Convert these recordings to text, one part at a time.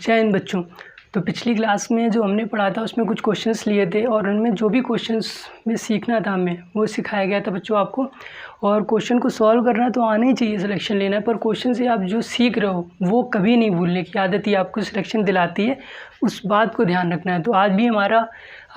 जय हिंद बच्चों। तो पिछली क्लास में जो हमने पढ़ा था उसमें कुछ क्वेश्चंस लिए थे और उनमें जो भी क्वेश्चंस में सीखना था हमें वो सिखाया गया था बच्चों आपको। और क्वेश्चन को सॉल्व करना तो आना ही चाहिए, सिलेक्शन लेना है, पर क्वेश्चन से आप जो सीख रहे हो वो कभी नहीं भूलने की आदत ही आपको सिलेक्शन दिलाती है, उस बात को ध्यान रखना है। तो आज भी हमारा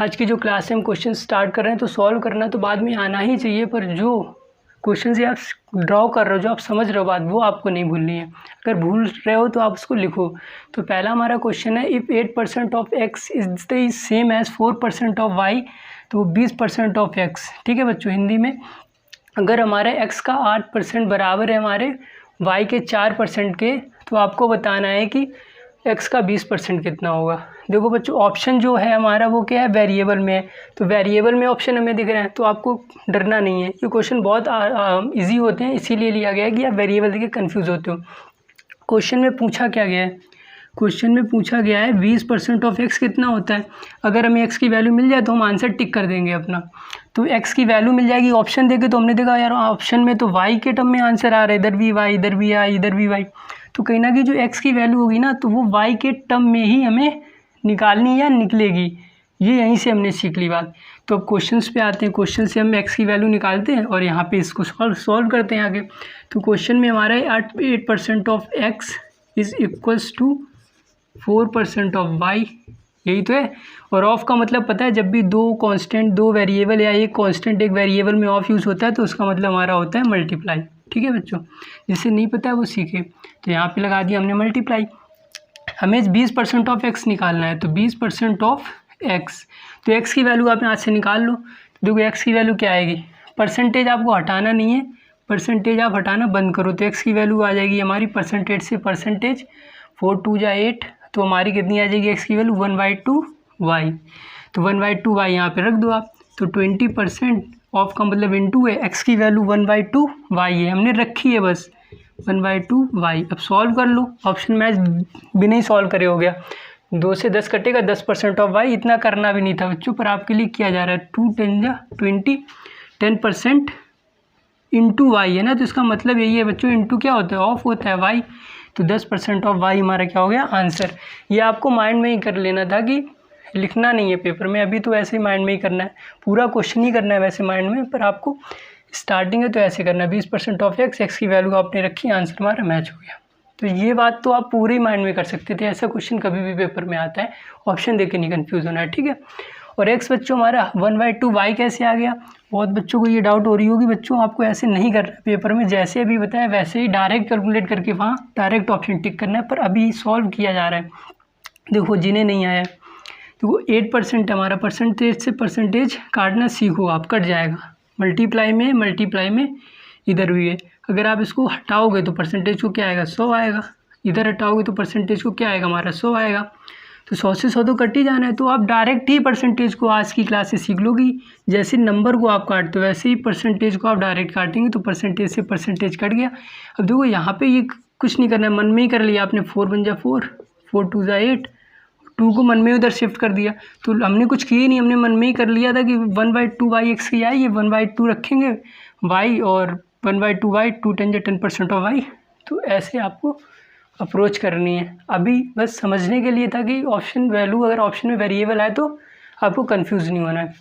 आज की जो क्लास है हम क्वेश्चन स्टार्ट कर रहे हैं, तो सॉल्व करना तो बाद में आना ही चाहिए, पर जो क्वेश्चन से आप ड्रॉ कर रहे हो, जो आप समझ रहे हो बात, वो आपको नहीं भूलनी है। अगर भूल रहे हो तो आप उसको लिखो। तो पहला हमारा क्वेश्चन है, if 8% of x is the same as 4% of y, तो 20% ऑफ x। ठीक है बच्चों, हिंदी में अगर हमारे x का 8% बराबर है हमारे y के 4% के, तो आपको बताना है कि x का 20% कितना होगा। देखो बच्चों, ऑप्शन जो है हमारा वो क्या है, वेरिएबल में है, तो वेरिएबल में ऑप्शन हमें दिख रहे हैं, तो आपको डरना नहीं है। ये क्वेश्चन बहुत इजी होते हैं, इसीलिए लिया गया है कि आप वेरिएबल देखिए कंफ्यूज होते हो। क्वेश्चन में पूछा क्या गया है, क्वेश्चन में पूछा गया है 20% ऑफ x कितना होता है। अगर हमें x की वैल्यू मिल जाए तो हम आंसर टिक कर देंगे अपना। तो x की वैल्यू मिल जाएगी, ऑप्शन देखे तो हमने देखा यार ऑप्शन में तो y के टर्म में आंसर आ रहा है, इधर भी y, इधर भी y, इधर भी y। तो कहीं ना कहीं जो x की वैल्यू होगी ना, तो वो y के टर्म में ही हमें निकालनी या निकलेगी। ये यहीं से हमने सीख ली बात। तो अब क्वेश्चंस पे आते हैं। क्वेश्चन से हम x की वैल्यू निकालते हैं और यहाँ पे इसको सॉल्व करते हैं आगे। तो क्वेश्चन में हमारा 8% of x is equals to 4% of y, यही तो है। और ऑफ का मतलब पता है, जब भी दो कांस्टेंट, दो वेरिएबल या एक कांस्टेंट एक वेरिएबल में ऑफ यूज़ होता है तो उसका मतलब हमारा होता है मल्टीप्लाई। ठीक है बच्चों, जिसे नहीं पता है वो सीखे। तो यहाँ पे लगा दिया हमने मल्टीप्लाई। हमें 20% ऑफ x निकालना है, तो 20% ऑफ x, तो x की वैल्यू आप यहाँ से निकाल लो। तो देखो x की वैल्यू क्या आएगी, परसेंटेज आपको हटाना नहीं है, परसेंटेज आप हटाना बंद करो, तो x की वैल्यू आ जाएगी हमारी परसेंटेज से परसेंटेज 4 2 जा 8, तो हमारी कितनी आ जाएगी x की वैल्यू 1/2 y। तो 1/2 y यहाँ पे रख दो आप। तो 20% ऑफ का मतलब इनटू है, x की वैल्यू 1/2 y है, हमने रखी है बस 1/2 y। अब सॉल्व कर लो, ऑप्शन मैच बिना ही सॉल्व करे हो गया। 2 से 10 कटेगा, 10% ऑफ y, इतना करना भी नहीं था बच्चों, पर आपके लिए किया जा रहा है। 2 10 जा 20, 10% इंटू वाई है ना, तो इसका मतलब यही है बच्चों, इंटू क्या होता है, ऑफ होता है y। तो 10% ऑफ y हमारा क्या हो गया, आंसर। ये आपको माइंड में ही कर लेना था कि लिखना नहीं है पेपर में, अभी तो ऐसे ही माइंड में ही करना है, पूरा क्वेश्चन ही करना है वैसे माइंड में, पर आपको स्टार्टिंग है तो ऐसे करना है। 20% ऑफ x की वैल्यू आपने रखी, आंसर हमारा मैच हो गया। तो ये बात तो आप पूरे माइंड में कर सकते थे, ऐसा क्वेश्चन कभी भी पेपर में आता है, ऑप्शन देख के नहीं कन्फ्यूज़ होना है। ठीक है। और x बच्चों हमारा 1/2 y कैसे आ गया, बहुत बच्चों को ये डाउट हो रही होगी। बच्चों आपको ऐसे नहीं करना है पेपर में, जैसे अभी बताया वैसे ही डायरेक्ट कैलकुलेट करके वहाँ डायरेक्ट ऑप्शन टिक करना है, पर अभी सॉल्व किया जा रहा है। देखो जिन्हें नहीं आया, तो 8% हमारा, परसेंटेज से परसेंटेज काटना सीखो आप, कट जाएगा। मल्टीप्लाई में इधर भी है, अगर आप इसको हटाओगे तो परसेंटेज को क्या आएगा, 100 आएगा। इधर हटाओगे तो परसेंटेज को क्या आएगा हमारा, 100 आएगा। तो 100 से 100 तो कट ही जाना है, तो आप डायरेक्ट ही परसेंटेज को आज की क्लास से सीख लोगी। जैसे नंबर को आप काटते हो वैसे ही परसेंटेज को आप डायरेक्ट काटेंगे, तो परसेंटेज से परसेंटेज कट गया। अब देखो यहाँ पे ये कुछ नहीं करना है, मन में ही कर लिया आपने, 4 1 जा 4, 4 2 जा 8, 2 को मन में उधर शिफ्ट कर दिया। तो हमने कुछ किया ही नहीं, हमने मन में ही कर लिया था कि 1/2 y x की आई, ये 1/2 रखेंगे y, और 1/2 y, 2 10 जा 10% ऑफ y। तो ऐसे आपको अप्रोच करनी है। अभी बस समझने के लिए था कि ऑप्शन वैल्यू, अगर ऑप्शन में वेरिएबल आए तो आपको कंफ्यूज नहीं होना है।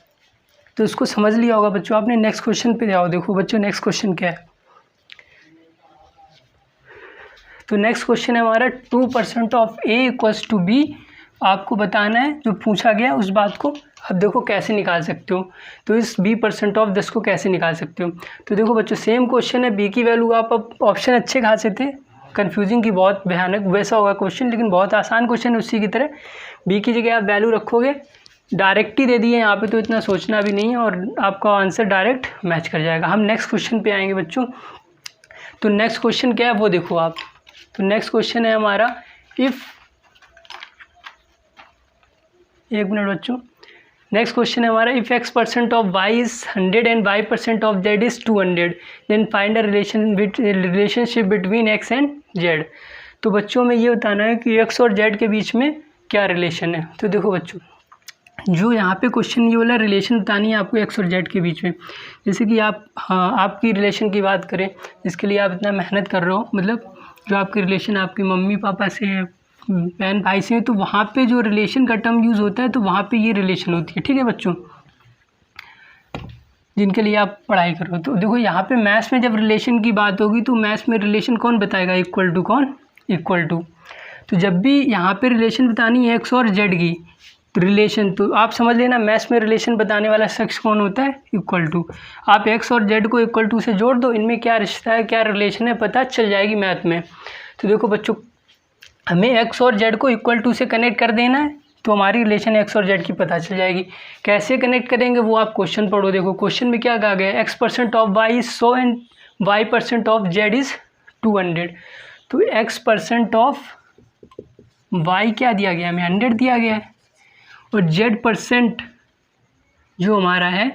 तो इसको समझ लिया होगा बच्चों आपने। नेक्स्ट क्वेश्चन पे जाओ। देखो बच्चों नेक्स्ट क्वेश्चन क्या है, तो नेक्स्ट क्वेश्चन है हमारा 2% of a equals to b। आपको बताना है जो पूछा गया उस बात को। अब देखो कैसे निकाल सकते हो, तो इस 20% ऑफ 10 को कैसे निकाल सकते हो। तो देखो बच्चों सेम क्वेश्चन है, b की वैल्यू आप, अब ऑप्शन अच्छे खासे थे, कन्फ्यूजिंग की बहुत भयानक वैसा होगा क्वेश्चन, लेकिन बहुत आसान क्वेश्चन है उसी की तरह। b की जगह आप वैल्यू रखोगे, डायरेक्ट ही दे दिए यहाँ पे, तो इतना सोचना भी नहीं है और आपका आंसर डायरेक्ट मैच कर जाएगा। हम नेक्स्ट क्वेश्चन पे आएंगे बच्चों। तो नेक्स्ट क्वेश्चन क्या है वो देखो आप। तो नेक्स्ट क्वेश्चन है हमारा, इफ़, एक मिनट बच्चों, नेक्स्ट क्वेश्चन है हमारा, if x% of y is 100 and y% of z is 200, then find a relationship between x and z। तो बच्चों में ये बताना है कि x और z के बीच में क्या रिलेशन है। तो देखो बच्चों, जो यहाँ पे क्वेश्चन ये वाला रिलेशन बतानी है आपको x और z के बीच में। जैसे कि आप, हाँ, आपकी रिलेशन की बात करें, जिसके लिए आप इतना मेहनत कर रहे हो, मतलब जो आपकी रिलेशन आपकी मम्मी पापा से है, बहन भाई से हैं तो वहाँ पे जो रिलेशन का टर्म यूज़ होता है तो वहाँ पे ये रिलेशन होती है। ठीक है बच्चों, जिनके लिए आप पढ़ाई करो। तो देखो यहाँ पे मैथ्स में जब रिलेशन की बात होगी तो मैथ्स में रिलेशन कौन बताएगा, इक्वल टू कौन, इक्वल टू। तो जब भी यहाँ पे रिलेशन बतानी है एक्स और जेड की रिलेशन, तो आप समझ लेना मैथ्स में रिलेशन बताने वाला शख्स कौन होता है, इक्वल टू। आप एक्स और जेड को इक्वल टू से जोड़ दो, इनमें क्या रिश्ता है, क्या रिलेशन है, पता चल जाएगी मैथ में। तो देखो बच्चों, हमें एक्स और जेड को इक्वल टू से कनेक्ट कर देना है, तो हमारी रिलेशन एक्स और जेड की पता चल जाएगी। कैसे कनेक्ट करेंगे वो आप क्वेश्चन पढ़ो। देखो क्वेश्चन में क्या कहा गया है, x% of y is 100 and y% of z is 200। तो x% ऑफ y क्या दिया गया है, हमें 100 दिया गया है, और z% जो हमारा है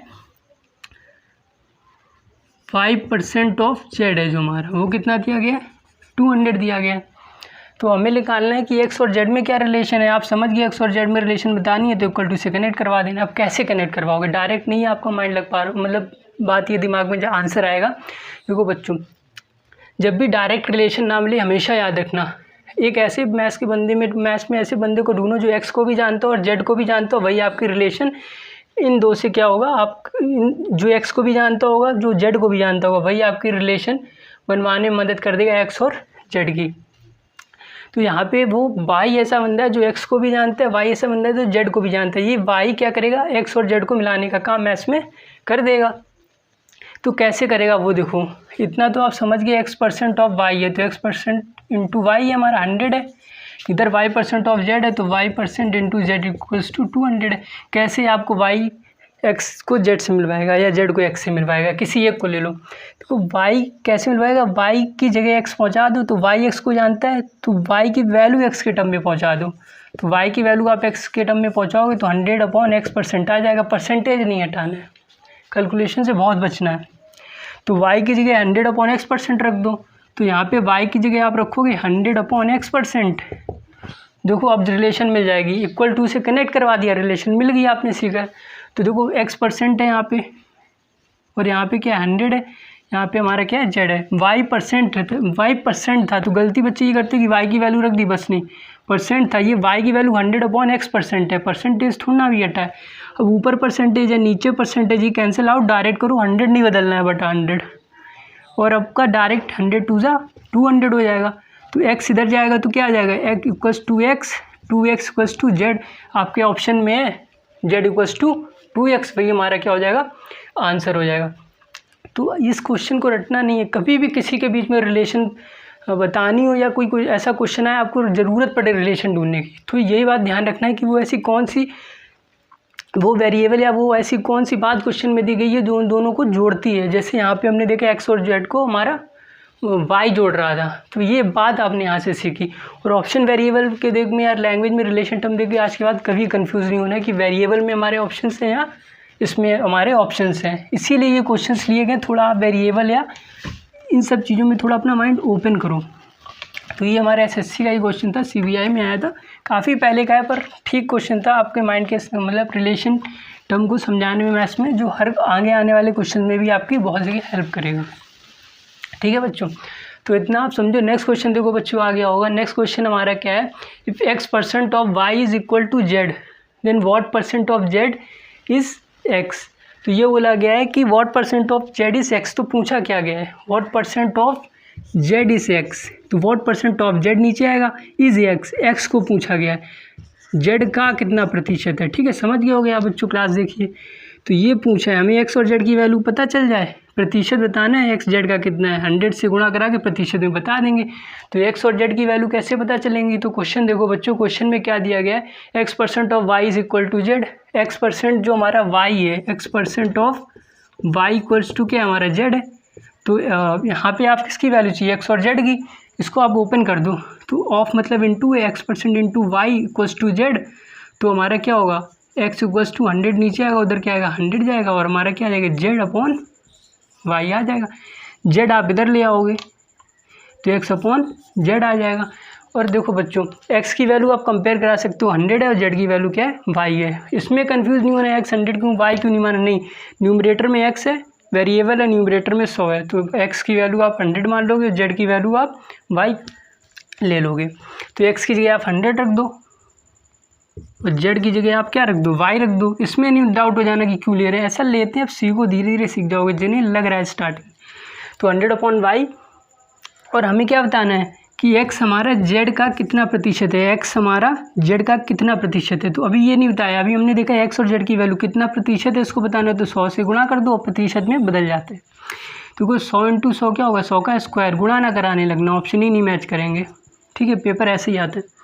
5% ऑफ z है जो हमारा, वो कितना दिया गया है, 200 दिया गया है। तो हमें निकालना है कि एक्स और जेड में क्या रिलेशन है। आप समझ गए, एक्स और जेड में रिलेशन बतानी है तो इक्वल टू से कनेक्ट करवा देना। आप कैसे कनेक्ट करवाओगे, डायरेक्ट नहीं आपका माइंड लग पा रहा, मतलब बात ये दिमाग में जो आंसर आएगा। देखो बच्चों, जब भी डायरेक्ट रिलेशन ना मिले हमेशा याद रखना, एक ऐसे मैथ्स के बंदे में, मैथ्स में ऐसे बंदे को ढूंढो जो एक्स को भी जानता हो और जेड को भी जानता हो, वही आपकी रिलेशन इन दो से क्या होगा, आप जो एक्स को भी जानता होगा, जो जेड को भी जानता होगा, वही आपकी रिलेशन बनवाने में मदद कर देगा एक्स और जेड की। तो यहाँ पे वो वाई ऐसा बंदा है जो एक्स को भी जानता है, वाई ऐसा बंदा है जो जेड को भी जानता है। ये वाई क्या करेगा, एक्स और जेड को मिलाने का काम मैथ्स में कर देगा। तो कैसे करेगा वो देखो, इतना तो आप समझ गए, x% ऑफ वाई है तो x% इंटू वाई है हमारा 100 है। इधर y% ऑफ जेड है तो y% into Z equals to 200 है। कैसे आपको y एक्स को जेड से मिलवाएगा या जेड को एक्स से मिलवाएगा, किसी एक को ले लो। तो वाई कैसे मिलवाएगा, वाई की जगह एक्स पहुंचा दो, तो वाई एक्स को जानता है तो वाई की वैल्यू एक्स के टर्म में पहुंचा दो। तो वाई की वैल्यू आप एक्स के टर्म में पहुंचाओगे तो 100/x% आ जाएगा। परसेंटेज नहीं हटाना है, कैलकुलेशन से बहुत बचना है। तो वाई की जगह 100/x% रख दो। तो यहाँ पे वाई की जगह आप रखोगे 100/x%। देखो अब रिलेशन मिल जाएगी, इक्वल टू से कनेक्ट करवा दिया, रिलेशन मिल गई, आपने सीखा। तो देखो x% है यहाँ पे और यहाँ पे क्या 100 है, यहाँ पे हमारा क्या है जेड है। y% था तो गलती बच्चे ये करते कि y की वैल्यू रख दी, बस नहीं, परसेंट था, ये y की वैल्यू 100/x% है, परसेंटेज थोड़ा भी हटा है। अब ऊपर परसेंटेज है नीचे परसेंटेज, ये कैंसिल आउट, डायरेक्ट करो, 100 नहीं बदलना है बटा 100, और अब का डायरेक्ट 100 टू जा 200 हो जाएगा। तो x इधर जाएगा तो क्या आ जाएगा, x equals to X, 2x equals to Z, आपके ऑप्शन में है z इक्वल्स टू 2x, वही हमारा क्या हो जाएगा, आंसर हो जाएगा। तो इस क्वेश्चन को रटना नहीं है, कभी भी किसी के बीच में रिलेशन बतानी हो या कोई ऐसा क्वेश्चन आए आपको ज़रूरत पड़े रिलेशन ढूंढने की, तो यही बात ध्यान रखना है कि वो ऐसी कौन सी वो वेरिएबल या वो ऐसी कौन सी बात क्वेश्चन में दी गई है जो उन दोनों को जोड़ती है। जैसे यहाँ पे हमने देखा एक्स और जेड को हमारा वाई जोड़ रहा था, तो ये बात आपने यहाँ से सीखी। और ऑप्शन वेरिएबल के देख में यार, लैंग्वेज में रिलेशन टर्म देख के आज के बाद कभी कंफ्यूज नहीं होना कि वेरिएबल में हमारे ऑप्शंस हैं या इसमें हमारे ऑप्शंस हैं। इसीलिए ये क्वेश्चंस लिए गए, थोड़ा आप वेरिएबल या इन सब चीज़ों में थोड़ा अपना माइंड ओपन करो। तो ये हमारे एसएससी का ही क्वेश्चन था, सीबीआई में आया था, काफ़ी पहले का है पर ठीक क्वेश्चन था, आपके माइंड के मतलब रिलेशन टर्म को समझाने में मैथ्स में, जो हर आगे आने वाले क्वेश्चन में भी आपकी बहुत ज़्यादा हेल्प करेगा। ठीक है बच्चों, तो इतना आप समझो। नेक्स्ट क्वेश्चन देखो बच्चों आ गया होगा। नेक्स्ट क्वेश्चन हमारा क्या है, if x% of y is equal to Z then what % of z is x। तो ये बोला गया है कि what % of z is x, तो पूछा क्या गया है, what % of z is x। तो व्हाट % ऑफ z नीचे आएगा, इज़ x को पूछा गया है, z का कितना प्रतिशत है। ठीक है, समझ गए हो गया बच्चों, क्लास देखिए। तो ये पूछा है हमें x और z की वैल्यू पता चल जाए, प्रतिशत बताना है x z का कितना है, 100 से गुणा करा के प्रतिशत में बता देंगे। तो x और z की वैल्यू कैसे पता चलेंगी, तो क्वेश्चन देखो बच्चों, क्वेश्चन में क्या दिया गया है, x% of y is equal to z। x% जो हमारा y है, x% of y equals to क्या हमारा z है। तो यहाँ पे आप किसकी वैल्यू चाहिए, x और z की, इसको आप ओपन कर दो। तो ऑफ मतलब इंटू है, x% into Y equals to z, तो हमारा क्या होगा, x इक्वल्स टू 100 नीचे आएगा, उधर क्या आएगा 100 जाएगा, और हमारा क्या आ जाएगा z/y आ जाएगा। z आप इधर ले आओगे तो x/z आ जाएगा। और देखो बच्चों, x की वैल्यू आप कंपेयर करा सकते हो, 100 है, और z की वैल्यू क्या है, y है। इसमें कंफ्यूज नहीं होना है, x 100 क्यों y क्यों नहीं माना, नहीं, न्यूमरेटर में x है, वेरिएबल है, न्यूमरेटर में 100 है, तो x की वैल्यू आप 100 मान लोगे, z की वैल्यू आप y ले लोगे। तो x की जगह आप 100 रख दो और z की जगह आप क्या रख दो, y रख दो। इसमें नहीं डाउट हो जाना कि क्यों ले रहे हैं, ऐसा लेते हैं, आप सीखो, धीरे धीरे सीख जाओगे, जिन्हें लग रहा है स्टार्टिंग। तो 100/y, और हमें क्या बताना है कि x हमारा z का कितना प्रतिशत है, x हमारा z का कितना प्रतिशत है। तो अभी ये नहीं बताया, अभी हमने देखा x और z की वैल्यू कितना प्रतिशत है, इसको बताना है। तो 100 से गुणा कर दो और प्रतिशत में बदल जाते हैं। तो 100 × 100 क्या होगा, 100 का स्क्वायर। गुणा ना कराने लगना, ऑप्शन ही नहीं मैच करेंगे, ठीक है। पेपर ऐसे ही आता है,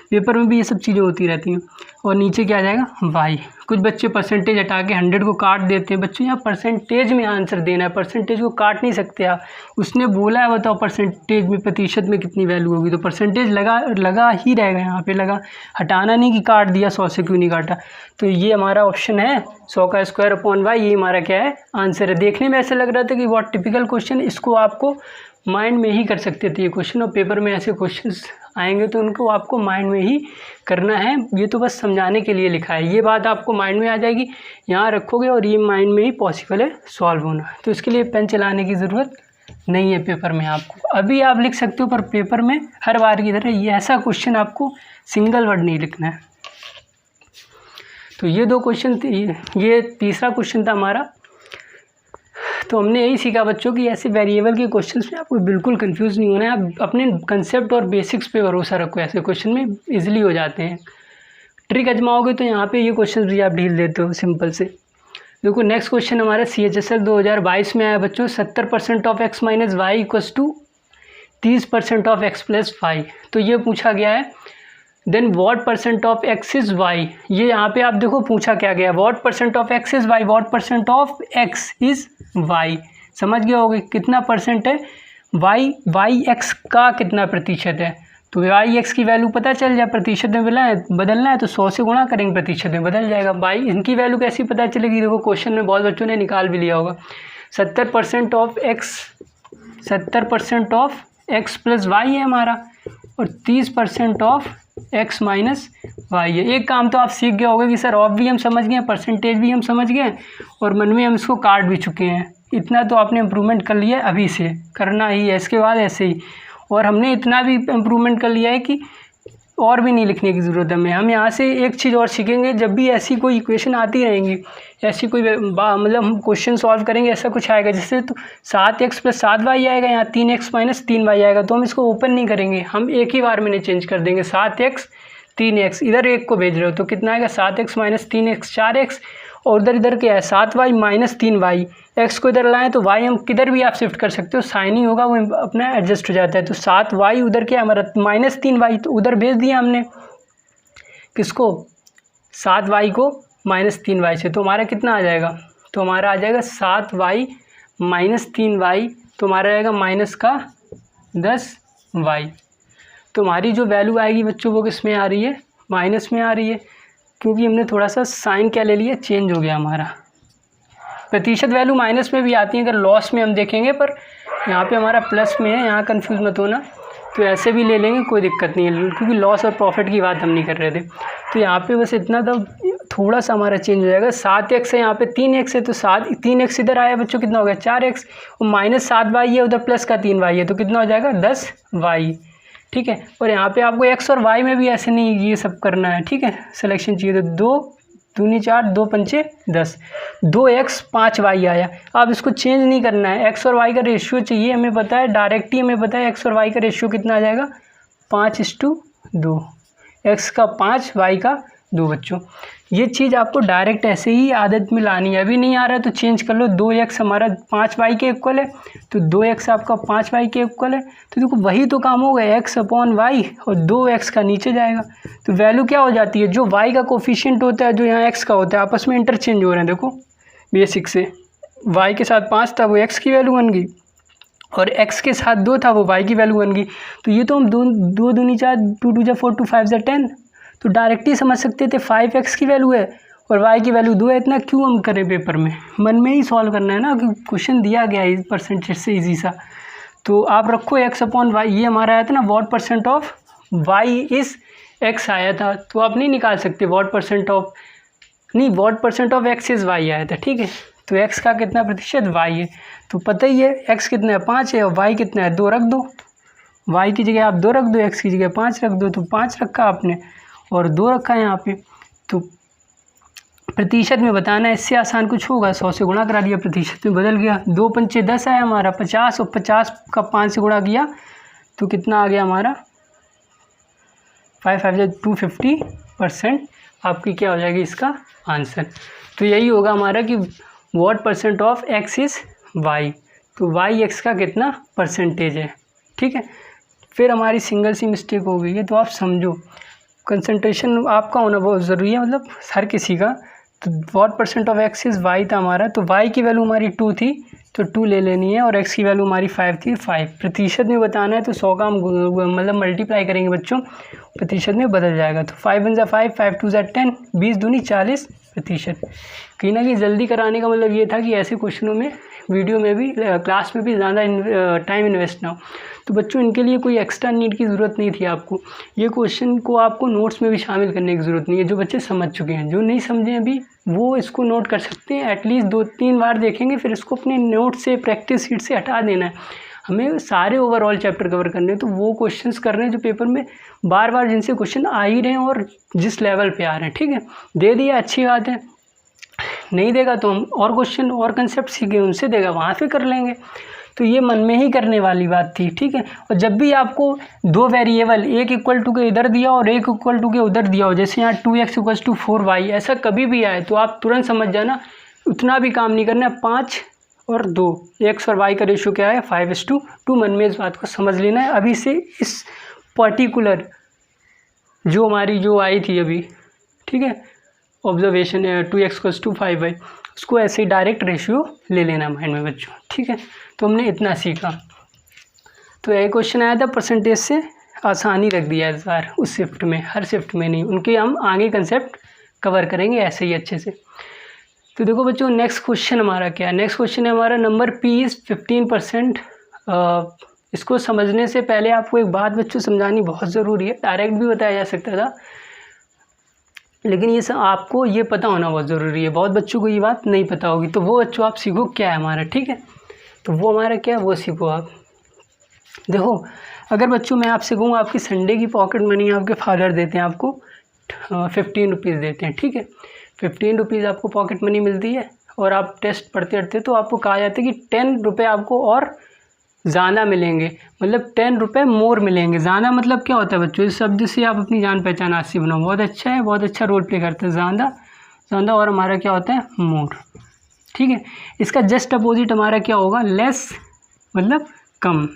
पेपर में भी ये सब चीज़ें होती रहती हैं। और नीचे क्या आ जाएगा, y। कुछ बच्चे परसेंटेज हटा के 100 को काट देते हैं। बच्चों यहाँ परसेंटेज में आंसर देना है, परसेंटेज को काट नहीं सकते आप। उसने बोला है बताओ परसेंटेज में, प्रतिशत में कितनी वैल्यू होगी, तो परसेंटेज लगा ही रहेगा, यहाँ पे लगा, हटाना नहीं कि काट दिया 100 से क्यों नहीं काटा। तो ये हमारा ऑप्शन है 100 का स्क्वायर अपॉन y, ये हमारा क्या है, आंसर है। देखने में ऐसा लग रहा था कि बहुत टिपिकल क्वेश्चन, इसको आपको माइंड में ही कर सकते थे ये क्वेश्चन, और पेपर में ऐसे क्वेश्चंस आएंगे तो उनको आपको माइंड में ही करना है। ये तो बस समझाने के लिए लिखा है, ये बात आपको माइंड में आ जाएगी, यहाँ रखोगे और ये माइंड में ही पॉसिबल है सॉल्व होना। तो इसके लिए पेन चलाने की ज़रूरत नहीं है पेपर में आपको, अभी आप लिख सकते हो, पर पेपर में हर बार की तरह ये ऐसा क्वेश्चन आपको सिंगल वर्ड नहीं लिखना है। तो ये 2 क्वेश्चन, ये तीसरा क्वेश्चन था हमारा। तो हमने यही सीखा बच्चों कि ऐसे वेरिएबल के क्वेश्चंस में आपको बिल्कुल कंफ्यूज नहीं होना है, आप अपने कंसेप्ट और बेसिक्स पे भरोसा रखो, ऐसे क्वेश्चन में इजीली हो जाते हैं। ट्रिक आजमाओगे तो यहाँ पे ये क्वेश्चन भी आप ढील देते हो सिंपल से। देखो नेक्स्ट क्वेश्चन हमारा CHSL 2022 में आया बच्चों, 70% of x minus Y equals to 30% of x plus Y. तो ये पूछा गया है, then what percent of x is y। ये यहाँ पे आप देखो पूछा क्या गया, what percent of x is y, what percent of x is y। समझ गए होगे कितना परसेंट है, y x का कितना प्रतिशत है। तो y x की वैल्यू पता चल जाए, प्रतिशत में बदलना है तो 100 से गुणा करेंगे, प्रतिशत में बदल जाएगा। y इनकी वैल्यू कैसी पता चलेगी, देखो क्वेश्चन में बहुत बच्चों ने निकाल भी लिया होगा। 70% ऑफ x प्लस वाई है हमारा, और 30% ऑफ x माइनस वाई है। एक काम तो आप सीख गए होगे कि सर ऑफ भी हम समझ गए, परसेंटेज भी हम समझ गए, और मन में हम इसको काट भी चुके हैं। इतना तो आपने इम्प्रूवमेंट कर लिया है, अभी से करना ही है, इसके बाद ऐसे ही। और हमने इतना भी इम्प्रूवमेंट कर लिया है कि और भी नहीं लिखने की ज़रूरत है हमें। हम यहाँ से एक चीज़ और सीखेंगे, जब भी ऐसी कोई इक्वेशन आती रहेंगी, ऐसी कोई मतलब हम क्वेश्चन सॉल्व करेंगे, ऐसा कुछ आएगा जैसे तो 7x प्लस 7y आएगा, यहाँ 3x माइनस 3y आएगा, तो हम इसको ओपन नहीं करेंगे, हम एक ही बार में नहीं चेंज कर देंगे। 7x 3x, इधर एक को भेज रहे हो तो कितना आएगा, 7x माइनस 3x 4x, और इधर क्या है 7y माइनस 3y। x को इधर लाएँ तो y हम किधर भी आप शिफ्ट कर सकते हो, साइन ही होगा, वो अपना एडजस्ट हो जाता है। तो 7y उधर क्या है हमारा माइनस 3y, तो उधर भेज दिया हमने किसको, 7y को माइनस 3y से। तो हमारा कितना आ जाएगा, तो हमारा आ जाएगा 7y माइनस 3y, तो हमारा आएगा माइनस का 10y। तो हमारी जो वैल्यू आएगी बच्चों वो किस में आ रही है, माइनस में आ रही है, क्योंकि हमने थोड़ा सा साइन क्या ले लिया, चेंज हो गया हमारा। प्रतिशत वैल्यू माइनस में भी आती है अगर लॉस में हम देखेंगे, पर यहाँ पे हमारा प्लस में है, यहाँ कंफ्यूज मत होना। तो ऐसे भी ले लेंगे, कोई दिक्कत नहीं है, क्योंकि लॉस और प्रॉफिट की बात हम नहीं कर रहे थे। तो यहाँ पे बस इतना था, थोड़ा सा हमारा चेंज हो जाएगा। 7x है, यहाँ पे 3x है, तो 3x इधर आया बच्चों, कितना हो गया 4x, और माइनस 7y है, उधर प्लस का 3y है, तो कितना हो जाएगा 10y। ठीक है, और यहाँ पे आपको x और y में भी ऐसे नहीं ये सब करना है, ठीक है, सिलेक्शन चाहिए। तो 2 दूनी 4, 2 पंचे 10, 2x 5y आया। अब इसको चेंज नहीं करना है, x और y का रेशियो चाहिए, हमें पता है डायरेक्ट ही हमें पता है x और y का रेशियो कितना आ जाएगा 5:2, x का 5 y का 2 बच्चों। ये चीज़ आपको डायरेक्ट ऐसे ही आदत में लानी है, अभी नहीं आ रहा है तो चेंज कर लो। 2x हमारा 5y के इक्वल है, तो 2x आपका 5y के इक्वल है, तो देखो वही तो काम होगा, x अपॉन y, और 2x का नीचे जाएगा। तो वैल्यू क्या हो जाती है, जो y का कोफिशिएंट होता है, जो यहाँ x का होता है, आपस में इंटरचेंज हो रहे हैं। देखो बेसिक से y के साथ 5 था, वो x की वैल्यू बन गई, और x के साथ 2 था, वो y की वैल्यू बन गई। तो ये तो हम 2 दूनी 4, 2 2 4, 2 5 10, तो डायरेक्ट ही समझ सकते थे 5x की वैल्यू है और y की वैल्यू 2 है। इतना क्यों हम करें पेपर में, मन में ही सॉल्व करना है ना, कि क्वेश्चन दिया गया है परसेंटेज से इजी सा। तो आप रखो x अपॉन y, ये हमारा आया था ना, what percent of y is x आया था, तो आप नहीं निकाल सकते what percent of x is y आया था, ठीक है। तो x का कितना प्रतिशत y है, तो पता ही है x कितना है 5 है, और y कितना है 2 रख दो, वाई की जगह आप 2 रख दो, एक्स की जगह 5 रख दो, तो 5 रखा आपने और 2 रखा है यहाँ पे। तो प्रतिशत में बताना है, इससे आसान कुछ होगा, 100 से गुणा करा दिया, प्रतिशत में बदल गया। 2 पंचे 10 आया हमारा 50, और 50 का 5 से गुणा किया तो कितना आ गया हमारा 250% आपकी क्या हो जाएगी इसका आंसर। तो यही होगा हमारा कि what percent of x is why, तो वाई एक्स का कितना परसेंटेज है। ठीक है, फिर हमारी सिंगल सी मिस्टेक हो गई है, तो आप समझो कंसंट्रेशन आपका होना बहुत ज़रूरी है, मतलब हर किसी का। तो what percent of x is why था हमारा, तो वाई की वैल्यू हमारी 2 थी तो 2 ले लेनी है, और एक्स की वैल्यू हमारी 5 थी 5। प्रतिशत में बताना है तो 100 का हम मतलब मल्टीप्लाई करेंगे बच्चों, प्रतिशत में बदल जाएगा। तो 5 1 ज़ा 5, 5 2 ज़ा 10, 20 दूनी 40%। कहीं ना कहीं जल्दी कराने का मतलब ये था कि ऐसे क्वेश्चनों में वीडियो में भी क्लास में भी ज़्यादा टाइम इन्वेस्ट ना हो। तो बच्चों इनके लिए कोई एक्स्ट्रा नीड की ज़रूरत नहीं थी आपको, ये क्वेश्चन को आपको नोट्स में भी शामिल करने की ज़रूरत नहीं है। जो बच्चे समझ चुके हैं, जो नहीं समझे अभी, वो इसको नोट कर सकते हैं, एटलीस्ट 2-3 बार देखेंगे, फिर इसको अपने नोट से प्रैक्टिस शीट से हटा देना है। हमें सारे ओवरऑल चैप्टर कवर करने हैं, तो वो क्वेश्चंस कर रहे हैं जो पेपर में बार बार जिनसे क्वेश्चन आ ही रहे हैं और जिस लेवल पे आ रहे हैं। ठीक है, दे दिया अच्छी बात है, नहीं देगा तो हम और क्वेश्चन और कंसेप्ट सीखे उनसे देगा, वहाँ से कर लेंगे। तो ये मन में ही करने वाली बात थी। ठीक है, और जब भी आपको 2 वेरिएबल, एक इक्वल टू के इधर दिया और एक इक्वल टू के उधर दिया हो, जैसे यहाँ 2x = 4y, ऐसा कभी भी आए तो आप तुरंत समझ जाना, उतना भी काम नहीं करना है। 5 और 2, x और y का रेशियो क्या है 5:2, मन में इस बात को समझ लेना है। अभी से इस पर्टिकुलर जो हमारी जो आई थी अभी, ठीक है, ऑब्जर्वेशन 2x = 5y, उसको ऐसे ही डायरेक्ट रेशियो ले लेना माइंड में बच्चों। ठीक है, तो हमने इतना सीखा। तो यही क्वेश्चन आया था, परसेंटेज से आसानी रख दिया इस बार उस शिफ्ट में, हर शिफ्ट में नहीं, उनके हम आगे कंसेप्ट कवर करेंगे ऐसे ही अच्छे से। तो देखो बच्चों नेक्स्ट क्वेश्चन हमारा क्या है, नेक्स्ट क्वेश्चन है हमारा नंबर P इज़ 15%। इसको समझने से पहले आपको एक बात बच्चों समझानी बहुत ज़रूरी है, डायरेक्ट भी बताया जा सकता था, लेकिन ये सब आपको ये पता होना बहुत ज़रूरी है। बहुत बच्चों को ये बात नहीं पता होगी, तो वो बच्चों आप सीखो क्या है हमारा। ठीक है, तो वो हमारा क्या है वो सीखो आप। देखो अगर बच्चों मैं आपसे कहूँ, आपकी संडे की पॉकेट मनी आपके फादर देते हैं, आपको 15 रुपीज़ देते हैं। ठीक है, 15 रुपीज़ आपको पॉकेट मनी मिलती है, और आप टेस्ट पढ़ते पढ़ते तो आपको कहा जाता है कि 10 रुपये आपको और ज़्यादा मिलेंगे, मतलब 10 रुपये मोर मिलेंगे। ज़्यादा मतलब क्या होता है बच्चों, इस शब्द से आप अपनी जान पहचान आज से बनाओ, बहुत अच्छा है, बहुत अच्छा रोल प्ले करते हैं। ज़्यादा और हमारा क्या होता है मोर। ठीक है, इसका जस्ट अपोजिट हमारा क्या होगा, लेस मतलब कम।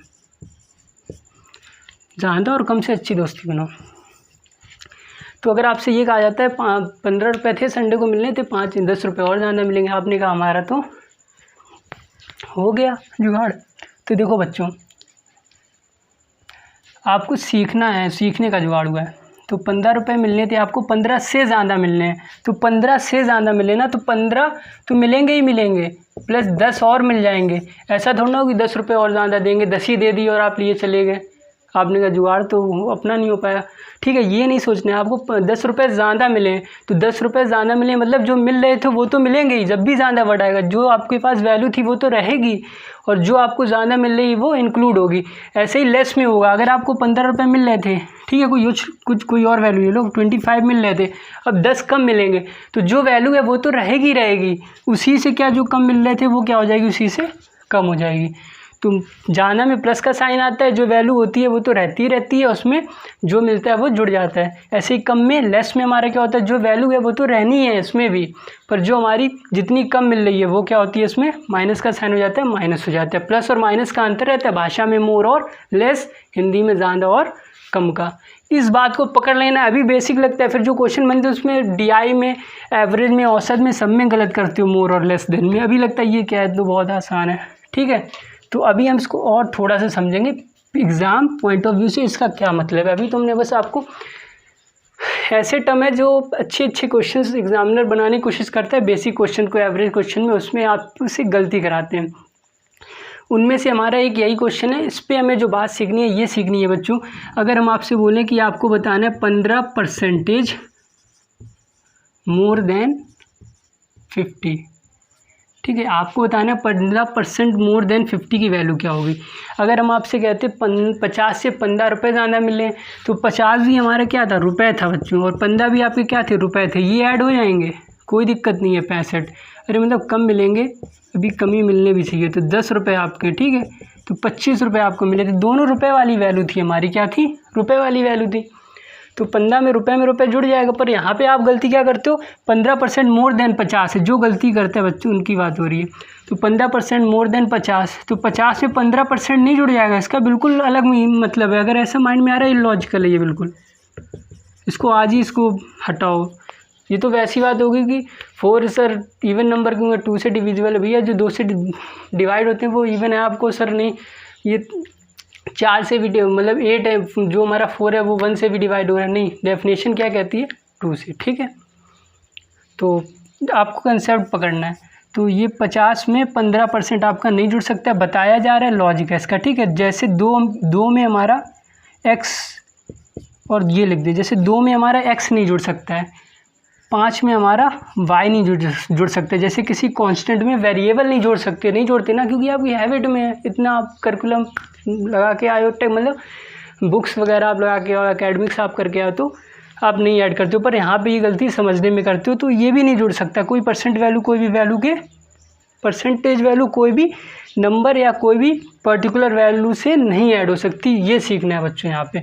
ज़्यादा और कम से अच्छी दोस्ती बनाओ। तो अगर आपसे ये कहा जाता है 15 रुपये थे संडे को मिलने थे, 10 रुपये और ज़्यादा मिलेंगे, आपने कहा हमारा तो हो गया जुगाड़। तो देखो बच्चों आपको सीखना है, सीखने का जुगाड़ हुआ है। तो 15 रुपये मिलने थे आपको, 15 से ज़्यादा मिलने हैं, तो 15 से ज़्यादा मिले ना, तो 15 तो मिलेंगे ही मिलेंगे, प्लस 10 और मिल जाएंगे। ऐसा थोड़ा ना हो कि 10 रुपये और ज़्यादा देंगे, 10 ही दे दिए और आप लिए चले गए, आपने कहा जुगाड़ तो अपना नहीं हो पाया। ठीक है, ये नहीं सोचना है आपको 10 रुपये ज़्यादा मिले, तो 10 रुपये ज़्यादा मिले मतलब जो मिल रहे थे वो तो मिलेंगे ही, जब भी ज़्यादा बढ़ाएगा जो आपके पास वैल्यू थी वो तो रहेगी, और जो आपको ज़्यादा मिल रही वो इंक्लूड होगी। ऐसे ही लेस में होगा, अगर आपको 15 रुपये मिल रहे थे, ठीक है, कोई और वैल्यू ले लो, 25 मिल रहे थे, अब 10 कम मिलेंगे, तो जो वैल्यू है वो तो रहेगी, उसी से क्या जो कम मिल रहे थे वो क्या हो जाएगी, उसी से कम हो जाएगी। तो ज़्यादा में प्लस का साइन आता है, जो वैल्यू होती है वो तो रहती है, उसमें जो मिलता है वो जुड़ जाता है। ऐसे ही कम में, लेस में हमारा क्या होता है, जो वैल्यू है वो तो रहनी है इसमें भी, पर जो हमारी जितनी कम मिल रही है वो क्या होती है, इसमें माइनस का साइन हो जाता है, माइनस हो जाता है। प्लस और माइनस का अंतर रहता है, भाषा में मोर और लेस, हिंदी में ज़्यादा और कम का। इस बात को पकड़ लेना, अभी बेसिक लगता है, फिर जो क्वेश्चन बनते हैं उसमें DI में, एवरेज में, औसत में, सब में गलत करते हो मोर और लेस देन में, अभी लगता है ये क्या है, तो बहुत आसान है। ठीक है, तो अभी हम इसको और थोड़ा सा समझेंगे एग्ज़ाम पॉइंट ऑफ व्यू से, इसका क्या मतलब है। अभी तो हमने बस आपको ऐसे टर्म है जो अच्छे क्वेश्चंस एग्जामिनर बनाने की कोशिश करता है, बेसिक क्वेश्चन को एवरेज क्वेश्चन में, उसमें आप उससे गलती कराते हैं। उनमें से हमारा एक यही क्वेश्चन है, इस पर हमें जो बात सीखनी है ये सीखनी है बच्चों। अगर हम आपसे बोलें कि आपको बताना है 15% मोर देन 50, ठीक है। आपको बताना है 15% मोर देन 50 की वैल्यू क्या होगी। अगर हम आपसे कहते 50 से 15 रुपये ज़्यादा मिले तो 50 भी हमारा क्या था, रुपए था बच्चों, और 15 भी आपके क्या थे, रुपए थे। ये ऐड हो जाएंगे, कोई दिक्कत नहीं है। 65, अरे मतलब कम मिलेंगे, अभी कमी मिलने भी चाहिए, तो 10 रुपये आपके, ठीक है। तो 25 रुपये आपको मिले थे। दोनों रुपए वाली वैल्यू थी हमारी, क्या थी, रुपए वाली वैल्यू थी। तो 15 में रुपए जुड़ जाएगा। पर यहाँ पे आप गलती क्या करते हो, 15% मोर देन 50 है, जो गलती करते हैं बच्चों उनकी बात हो रही है। तो 15% मोर देन 50, तो 50 में 15% नहीं जुड़ जाएगा, इसका बिल्कुल अलग मतलब है। अगर ऐसा माइंड में आ रहा है, लॉजिकल है ये बिल्कुल, इसको आज ही इसको हटाओ। ये तो वैसी बात होगी कि 4 सर इवन नंबर क्यों है, 2 से डिविजिबल है भैया, जो 2 से डिवाइड होते हैं वो इवन है आपको सर नहीं, ये 4 से भी मतलब 8 है, जो हमारा 4 है वो 1 से भी डिवाइड हो रहा है, नहीं, डेफिनेशन क्या कहती है, 2 से, ठीक है। तो आपको कंसेप्ट पकड़ना है। तो ये 50 में 15% आपका नहीं जुड़ सकता, बताया जा रहा है, लॉजिक है इसका, ठीक है। जैसे दो में हमारा x, और ये लिख दे, जैसे 2 में हमारा x नहीं जुड़ सकता है, 5 में हमारा y नहीं जुड़ सकते, जैसे किसी कांस्टेंट में वेरिएबल नहीं नहीं जोड़ते ना, क्योंकि आपकी हैबिट में है, इतना आप करिकुलम लगा के आए हो, मतलब बुक्स वगैरह आप लगा के और एकेडमिक्स आप करके आओ, तो आप नहीं ऐड करते हो। पर यहाँ पे ये गलती समझने में करते हो, तो ये भी नहीं जुड़ सकता। कोई परसेंटेज वैल्यू कोई भी नंबर या कोई भी पर्टिकुलर वैल्यू से नहीं ऐड हो सकती, ये सीखना है बच्चों यहाँ पे।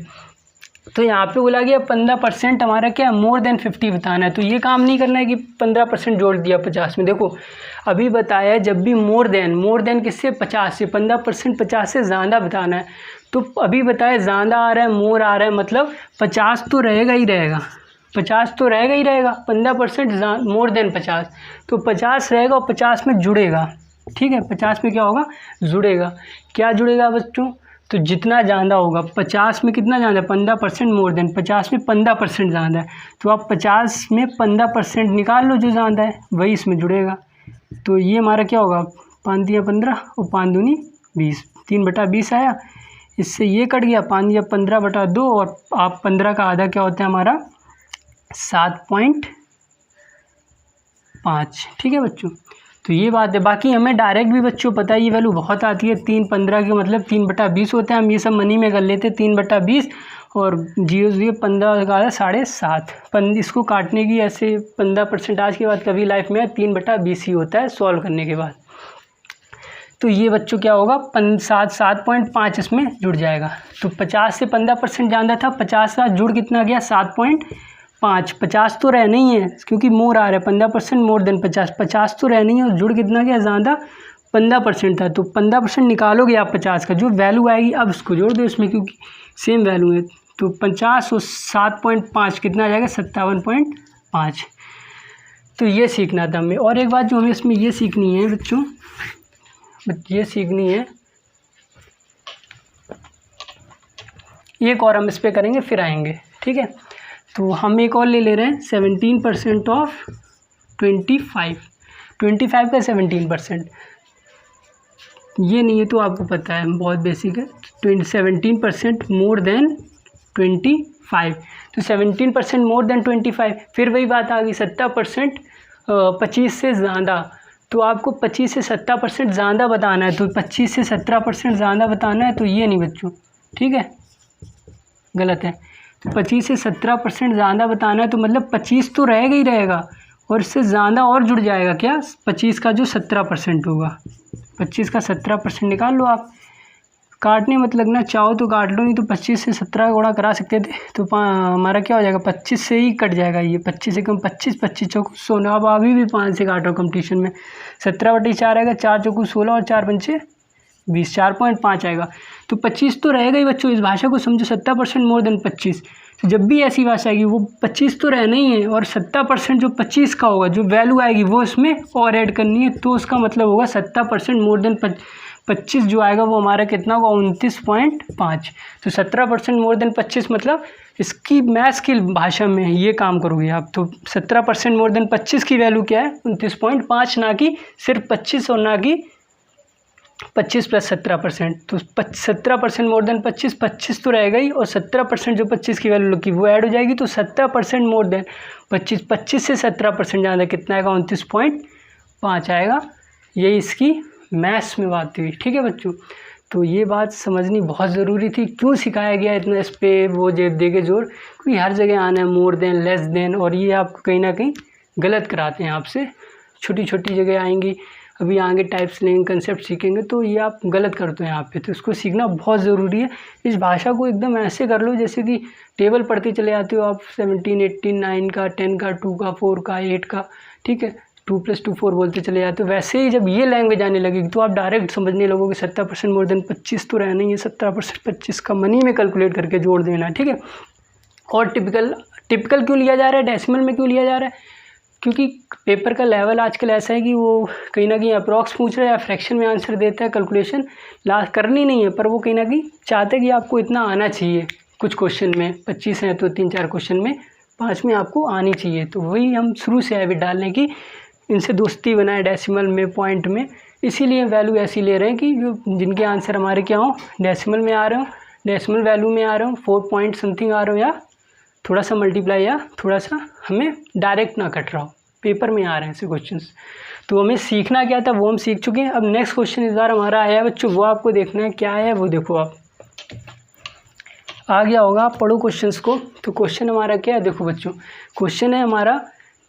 तो यहाँ पे बोला गया 15% हमारा क्या, मोर देन 50 बताना है। तो ये काम नहीं करना है कि 15% जोड़ दिया 50 में। देखो अभी बताया है, जब भी मोर देन किससे, 50 से, 15% 50 से ज़्यादा बताना है। तो अभी बताया ज़्यादा आ रहा है, मोर आ रहा है, मतलब 50 तो रहेगा ही रहेगा, 50 तो रहेगा ही रहेगा। 15% मोर देन 50, तो 50 रहेगा और 50 में जुड़ेगा, ठीक है। 50 में क्या होगा, जुड़ेगा। क्या जुड़ेगा बच्चों, तो जितना ज़्यादा होगा, 50 में कितना ज़्यादा, 15% मोर देन, 50 में 15% ज़्यादा है, तो आप 50 में 15% निकाल लो, जो ज़्यादा है वही इसमें जुड़ेगा। तो ये हमारा क्या होगा, 5 दिया 15 और 5 दूनी 20, 3/20 आया, इससे ये कट गया, 5 दिया 15/2, और आप 15 का आधा क्या होता है हमारा, 7.5, ठीक है बच्चों। तो ये बात है। बाकी हमें डायरेक्ट भी बच्चों पता है, ये वैल्यू बहुत आती है, 3/15 के मतलब 3/20 होता है। हम ये सब मनी में कर लेते हैं, 3/20 और 0.15 का 7.5। इसको काटने की ऐसे 15% आज के बाद कभी लाइफ में 3/20 ही होता है सॉल्व करने के बाद। तो ये बच्चों क्या होगा, 7.5 इसमें जुड़ जाएगा। तो 50 से 15% ज़्यादा था, 50 का जुड़ कितना गया, 7.5। 50 तो रहना ही है, क्योंकि मोर आ रहा है, 15% मोर देन 50 तो रहना ही है, और जुड़ कितना गया, ज़्यादा 15% था। तो 15% निकालोगे आप 50 का, जो वैल्यू आएगी अब उसको जोड़ दो इसमें, क्योंकि सेम वैल्यू है। तो 50 और 7.5 कितना आ जाएगा, 57.5। तो ये सीखना था हमें। और एक बात जो हमें इसमें ये सीखनी है बच्चों, ये सीखनी है, एक और हम इस पर करेंगे फिर आएंगे, ठीक है। तो हम एक और ले ले रहे हैं, 17% ऑफ 25 का 17%, ये नहीं है तो आपको पता है, बहुत बेसिक है। 17% मोर देन 25, तो 17% मोर देन 25, फिर वही बात आ गई, 70% 25 से ज़्यादा, तो आपको 25 से 70% ज़्यादा बताना है। तो 25 से 17% ज़्यादा बताना है, तो ये नहीं बच्चों, ठीक है, गलत है। तो 25 से 17% ज़्यादा बताना है, तो मतलब 25 तो रहेगा ही रहेगा, और इससे ज़्यादा और जुड़ जाएगा क्या, 25 का जो 17% होगा, 25 का 17% निकाल लो आप। काटने मत लगना, चाहो तो काट लो, नहीं तो 25 से 17 गुणा करा सकते थे, तो हमारा क्या हो जाएगा, 25 से ही कट जाएगा ये, 25 से कम 25 चौको 16। अब अभी भी 5 से काटो कंपटीशन में, 17/4 आएगा, 4 चौको 16 और 4 पंचे 20, 4.5 आएगा। तो 25 तो रहेगा ही बच्चों, इस भाषा को समझो, 70% मोर देन 25। तो जब भी ऐसी भाषा आएगी वो 25 तो रहना ही है, और 70% जो 25 का होगा, जो वैल्यू आएगी वो इसमें और ऐड करनी है, तो उसका मतलब होगा 70% मोर देन 25 जो आएगा वो हमारा कितना होगा, 29.5। तो 17% मोर देन 25 मतलब इसकी मैथ्स की भाषा में ये काम करोगे आप। तो 17% मोर देन 25 की वैल्यू क्या है, 29.5, ना कि सिर्फ 25 और ना कि 25 + 17%। तो 17% मोर देन 25 तो रहेगा ही, और 17% जो 25 की वैल्यू की वो ऐड हो जाएगी। तो 70% मोर देन 25 से 17% ज़्यादा कितना आएगा, 29.5 आएगा। ये इसकी मैथ्स में बात हुई, ठीक है बच्चों। तो ये बात समझनी बहुत ज़रूरी थी, क्यों सिखाया गया इतना इस पे वो जेब दे के जोर, क्योंकि हर जगह आना है मोर देन, लेस देन, और ये आपको कहीं ना कहीं गलत कराते हैं आपसे। छोटी छोटी जगह आएंगी, अभी आगे टाइप्स लेंगे, कंसेप्ट सीखेंगे, तो ये आप गलत करते हैं यहाँ पे। तो इसको सीखना बहुत ज़रूरी है। इस भाषा को एकदम ऐसे कर लो जैसे कि टेबल पढ़ते चले जाते हो आप, 17, 18, 9 का, 10 का, 2 का, 4 का, 8 का, ठीक है, 2 + 2 4 बोलते चले जाते हो। वैसे ही जब ये लैंग्वेज आने लगेगी तो आप डायरेक्ट समझने लगोगे 70% मोर देन 25 तो रहना ही है, 17% 25 का मनी में कैलकुलेट करके जोड़ देना, ठीक है। और टिपिकल क्यों लिया जा रहा है, डेसिमल में क्यों लिया जा रहा है, क्योंकि पेपर का लेवल आजकल ऐसा है कि वो कहीं ना कहीं अप्रॉक्स पूछ रहा है या फ्रैक्शन में आंसर देता है, कैलकुलेशन लास्ट करनी नहीं है, पर वो कहीं ना कहीं चाहते हैं कि आपको इतना आना चाहिए। कुछ क्वेश्चन में 25 हैं तो 3-4 क्वेश्चन में 5 में आपको आनी चाहिए। तो वही हम शुरू से हैबिट डालने की, इनसे दोस्ती बनाए डेसिमल में, पॉइंट में, इसीलिए वैल्यू ऐसी ले रहे हैं कि जो जिनके आंसर हमारे क्या हो, डेसिमल में आ रहे हो, डेसिमल वैल्यू में आ रहे हो, 4 पॉइंट समथिंग आ रहे हो, या थोड़ा सा मल्टीप्लाई या थोड़ा सा हमें डायरेक्ट ना कट रहा हो, पेपर में आ रहे हैं ऐसे क्वेश्चंस। तो हमें सीखना क्या था वो हम सीख चुके हैं। अब नेक्स्ट क्वेश्चन इस बार हमारा आया है बच्चों, वो आपको देखना है क्या है, वो देखो आप आ गया होगा, आप पढ़ो क्वेश्चंस को। तो क्वेश्चन हमारा क्या है, देखो बच्चों, क्वेश्चन है हमारा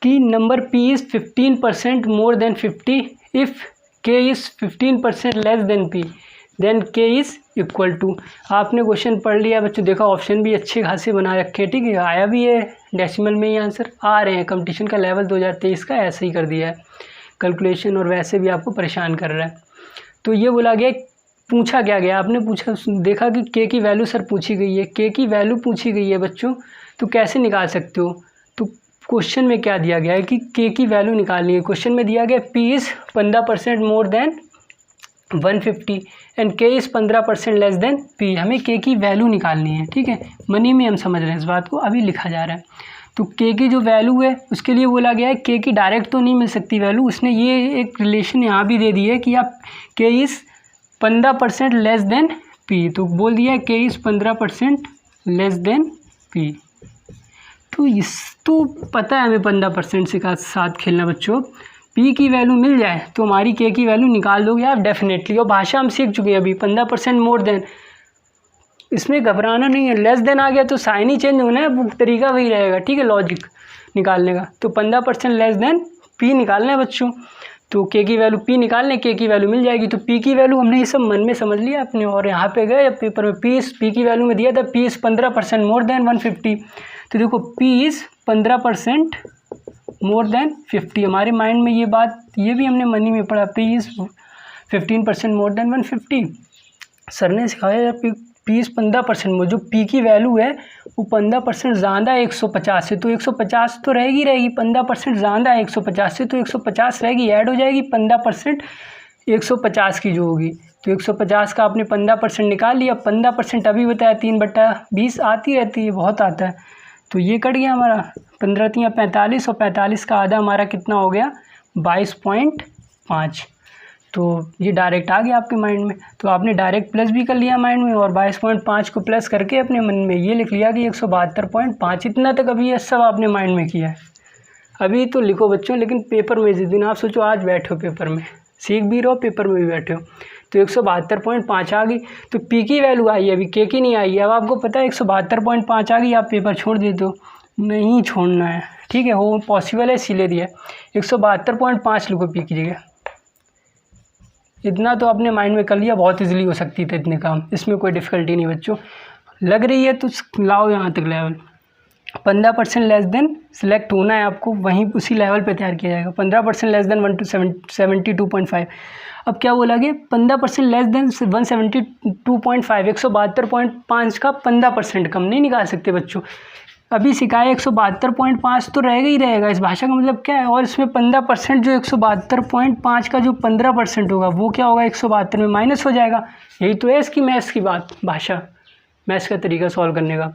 कि number p is 15% more than 50 if k is 15% less than p then k is equal to. आपने क्वेश्चन पढ़ लिया बच्चों, देखा ऑप्शन भी अच्छे खासे बना रखे, ठीक है, आया भी है डेसिमल में ही आंसर आ रहे हैं। कंपटीशन का लेवल 2023 का ऐसे ही कर दिया है कैलकुलेशन, और वैसे भी आपको परेशान कर रहा है। तो ये बोला गया, पूछा क्या गया, आपने पूछा देखा कि k की वैल्यू सर पूछी गई है, k की वैल्यू पूछी गई है बच्चों, तो कैसे निकाल सकते हो। तो क्वेश्चन में क्या दिया गया है कि k की वैल्यू निकालनी है। क्वेश्चन में दिया गया p is 15% more then 150 and k is 15% less than p। हमें k की वैल्यू निकालनी है, ठीक है, मनी में हम समझ रहे हैं इस बात को, अभी लिखा जा रहा है। तो k की जो वैल्यू है उसके लिए बोला गया है, k की डायरेक्ट तो नहीं मिल सकती वैल्यू, उसने ये एक रिलेशन यहाँ भी दे दी है कि आप k is 15% less than p, तो बोल दिया है k is 15% less than p। तो पता है हमें 15% से साथ खेलना बच्चों। p की वैल्यू मिल जाए तो हमारी k की वैल्यू निकाल दोगे आप डेफिनेटली। और भाषा हम सीख चुके हैं अभी, 15% मोर देन, इसमें घबराना नहीं है। लेस देन आ गया तो साइन ही चेंज होना है, वो तरीका वही रहेगा, ठीक है, लॉजिक निकालने का। तो 15% लेस देन p निकालना है बच्चों। तो k की वैल्यू p निकालने, k की वैल्यू मिल जाएगी। तो p की वैल्यू हमने ये सब मन में समझ लिया अपने, और यहाँ पे गए पेपर में p की वैल्यू में दिया था p इज़ 15% मोर देन 150। तो देखो p इज़ 15% मोर देन 50, हमारे माइंड में ये बात, ये भी हमने मनी में पढ़ा, p is 15% more then 150। Sir ने सिखाया यार p इज़ 15%, जो p की वैल्यू है वो 15% ज़्यादा है 150 से, तो 150 तो रहेगी 15% ज़्यादा है 150 से, तो 150 रहेगी, ऐड हो जाएगी 15% 150 की जो होगी। तो 150 का आपने 15% निकाल लिया, 15% अभी बताया 3/20 आती रहती है, बहुत आता है। तो ये कट गया हमारा 15 × 45, और 45 का आधा हमारा कितना हो गया 22.5। तो ये डायरेक्ट आ गया आपके माइंड में, तो आपने डायरेक्ट प्लस भी कर लिया माइंड में, और 22.5 को प्लस करके अपने मन में ये लिख लिया कि 172.5। इतना तक अभी ये सब आपने माइंड में किया है। अभी तो लिखो बच्चों, लेकिन पेपर में जिस दिन आप सोचो आज बैठे हो पेपर में, सीख भी रहो पेपर में भी बैठे हो, तो 172.5 आ गई। तो p की वैल्यू आई है, अभी k की नहीं आई है। अब आपको पता है 172.5 आ गई, आप पेपर छोड़ देते हो, नहीं छोड़ना है, ठीक है, वो पॉसिबल है इसीलिए दिया 172.5 लिखो p की जगह। इतना तो आपने माइंड में कर लिया, बहुत इजीली हो सकती थी इतने काम, इसमें कोई डिफ़िकल्टी नहीं बच्चों। लग रही है तो लाओ यहाँ तक लेवल। 15% लेस देन सिलेक्ट होना है आपको, वहीं उसी लेवल पे तैयार किया जाएगा। 15% लेस देन 172.5। अब क्या बोला गया, 15% लेस देन 172.5, 172.5 का 15% कम नहीं निकाल सकते बच्चों। अभी सिखाया 172.5 तो रहेगा ही रहेगा, इस भाषा का मतलब क्या है। और इसमें 15% जो 172.5 का जो 15% होगा वो क्या होगा 172 में माइनस हो जाएगा। यही तो है इसकी मैथ्स की बात, भाषा, मैथ्स का तरीका सॉल्व करने का।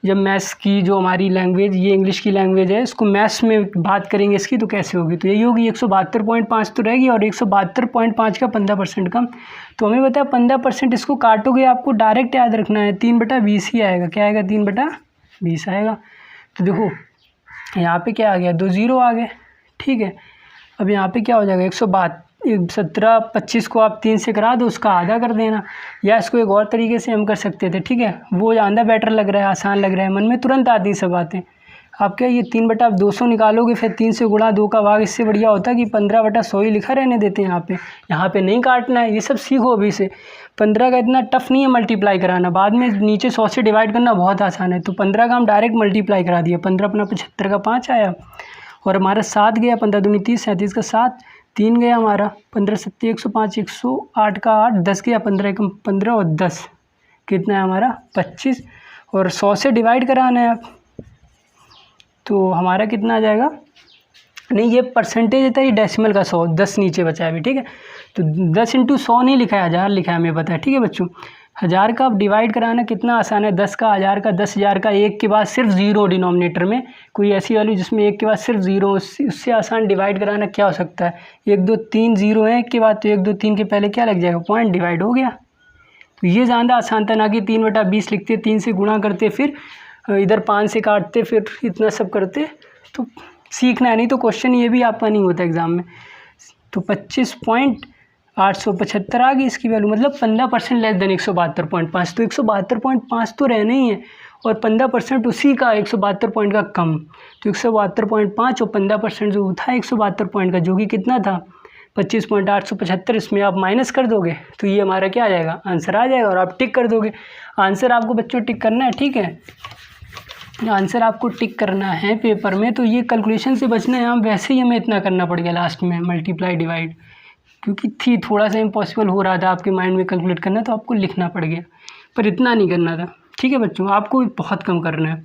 जब मैथ्स की जो हमारी लैंग्वेज, ये इंग्लिश की लैंग्वेज है, इसको मैथ्स में बात करेंगे इसकी तो कैसे होगी, तो यही होगी 172.5 तो रहेगी, और 172.5 का 15% कम। तो हमें बताया 15%, इसको काटोगे आपको डायरेक्ट याद रखना है 3/20 ही आएगा। क्या आएगा 3/20 आएगा। तो देखो यहाँ पे क्या आ गया, 2 0 आ गए, ठीक है। अब यहाँ पे क्या हो जाएगा 17-25 को आप 3 से करा दो, उसका आधा कर देना। या इसको एक और तरीके से हम कर सकते थे, ठीक है, वो ज़्यादा बेटर लग रहा है, आसान लग रहा है, मन में तुरंत आती सब बातें। आप क्या ये 3/200 निकालोगे, फिर 3 से गुणा 2 का भाग, इससे बढ़िया होता है कि 15/100 ही लिखा रहने देते हैं। यहाँ पे नहीं काटना है, ये सब सीखो अभी से। 15 का इतना टफ नहीं है मल्टीप्लाई कराना, बाद में नीचे 100 से डिवाइड करना बहुत आसान है। तो 15 का हम डायरेक्ट मल्टीप्लाई करा दिया, 15 अपना 75 का 5 आया, और हमारा 7 गया, 15 दूनी 30, 37 का 7, 3 गया हमारा, 15 7 105, 108 का 8, 10 गया, 15 एकम 15 और 10 कितना है हमारा 25, और 100 से डिवाइड कराना है आप, तो हमारा कितना आ जाएगा, नहीं ये परसेंटेज था, ये डेसिमल का 100, 10 नीचे बचा है अभी, ठीक है। तो 10 × 100 नहीं लिखा है, 1000 लिखा है, हमें पता है, ठीक है बच्चों। 1000 का आप डिवाइड कराना कितना आसान है, 10 का 1000 का, 10,000 का 1 के बाद सिर्फ 0 डिनोमिनेटर में, कोई ऐसी वैल्यू जिसमें 1 के बाद सिर्फ 0, उससे आसान डिवाइड कराना क्या हो सकता है। 1 2 3 0 है 1 के बाद, तो 1 2 3 के पहले क्या लग जाएगा, पॉइंट, डिवाइड हो गया। तो ये ज़्यादा आसान था, ना कि 3/20 लिखते, 3 से गुणा करते, फिर इधर 5 से काटते, फिर इतना सब करते। तो सीखना है, नहीं तो क्वेश्चन ये भी आपका नहीं होता एग्ज़ाम में। तो 25.875 आ गई इसकी वैल्यू, मतलब 15% लेस देन 172.5, तो 172.5 तो रहना ही है, और 15% उसी का 172 पॉइंट का कम, तो 172.5 और 15% जो था 172 पॉइंट का, जो कि कितना था 25.875, इसमें आप माइनस कर दोगे तो ये हमारा क्या आ जाएगा, आंसर आ जाएगा, और आप टिक कर दोगे। आंसर आपको बच्चों टिक करना है, ठीक है, आंसर आपको टिक करना है पेपर में। तो ये कैलकुलेशन से बचना है, हम वैसे ही हमें इतना करना पड़ गया लास्ट में, मल्टीप्लाई डिवाइड, क्योंकि थी थोड़ा सा इम्पॉसिबल हो रहा था आपके माइंड में कैलकुलेट करना, तो आपको लिखना पड़ गया, पर इतना नहीं करना था, ठीक है बच्चों, आपको बहुत कम करना है।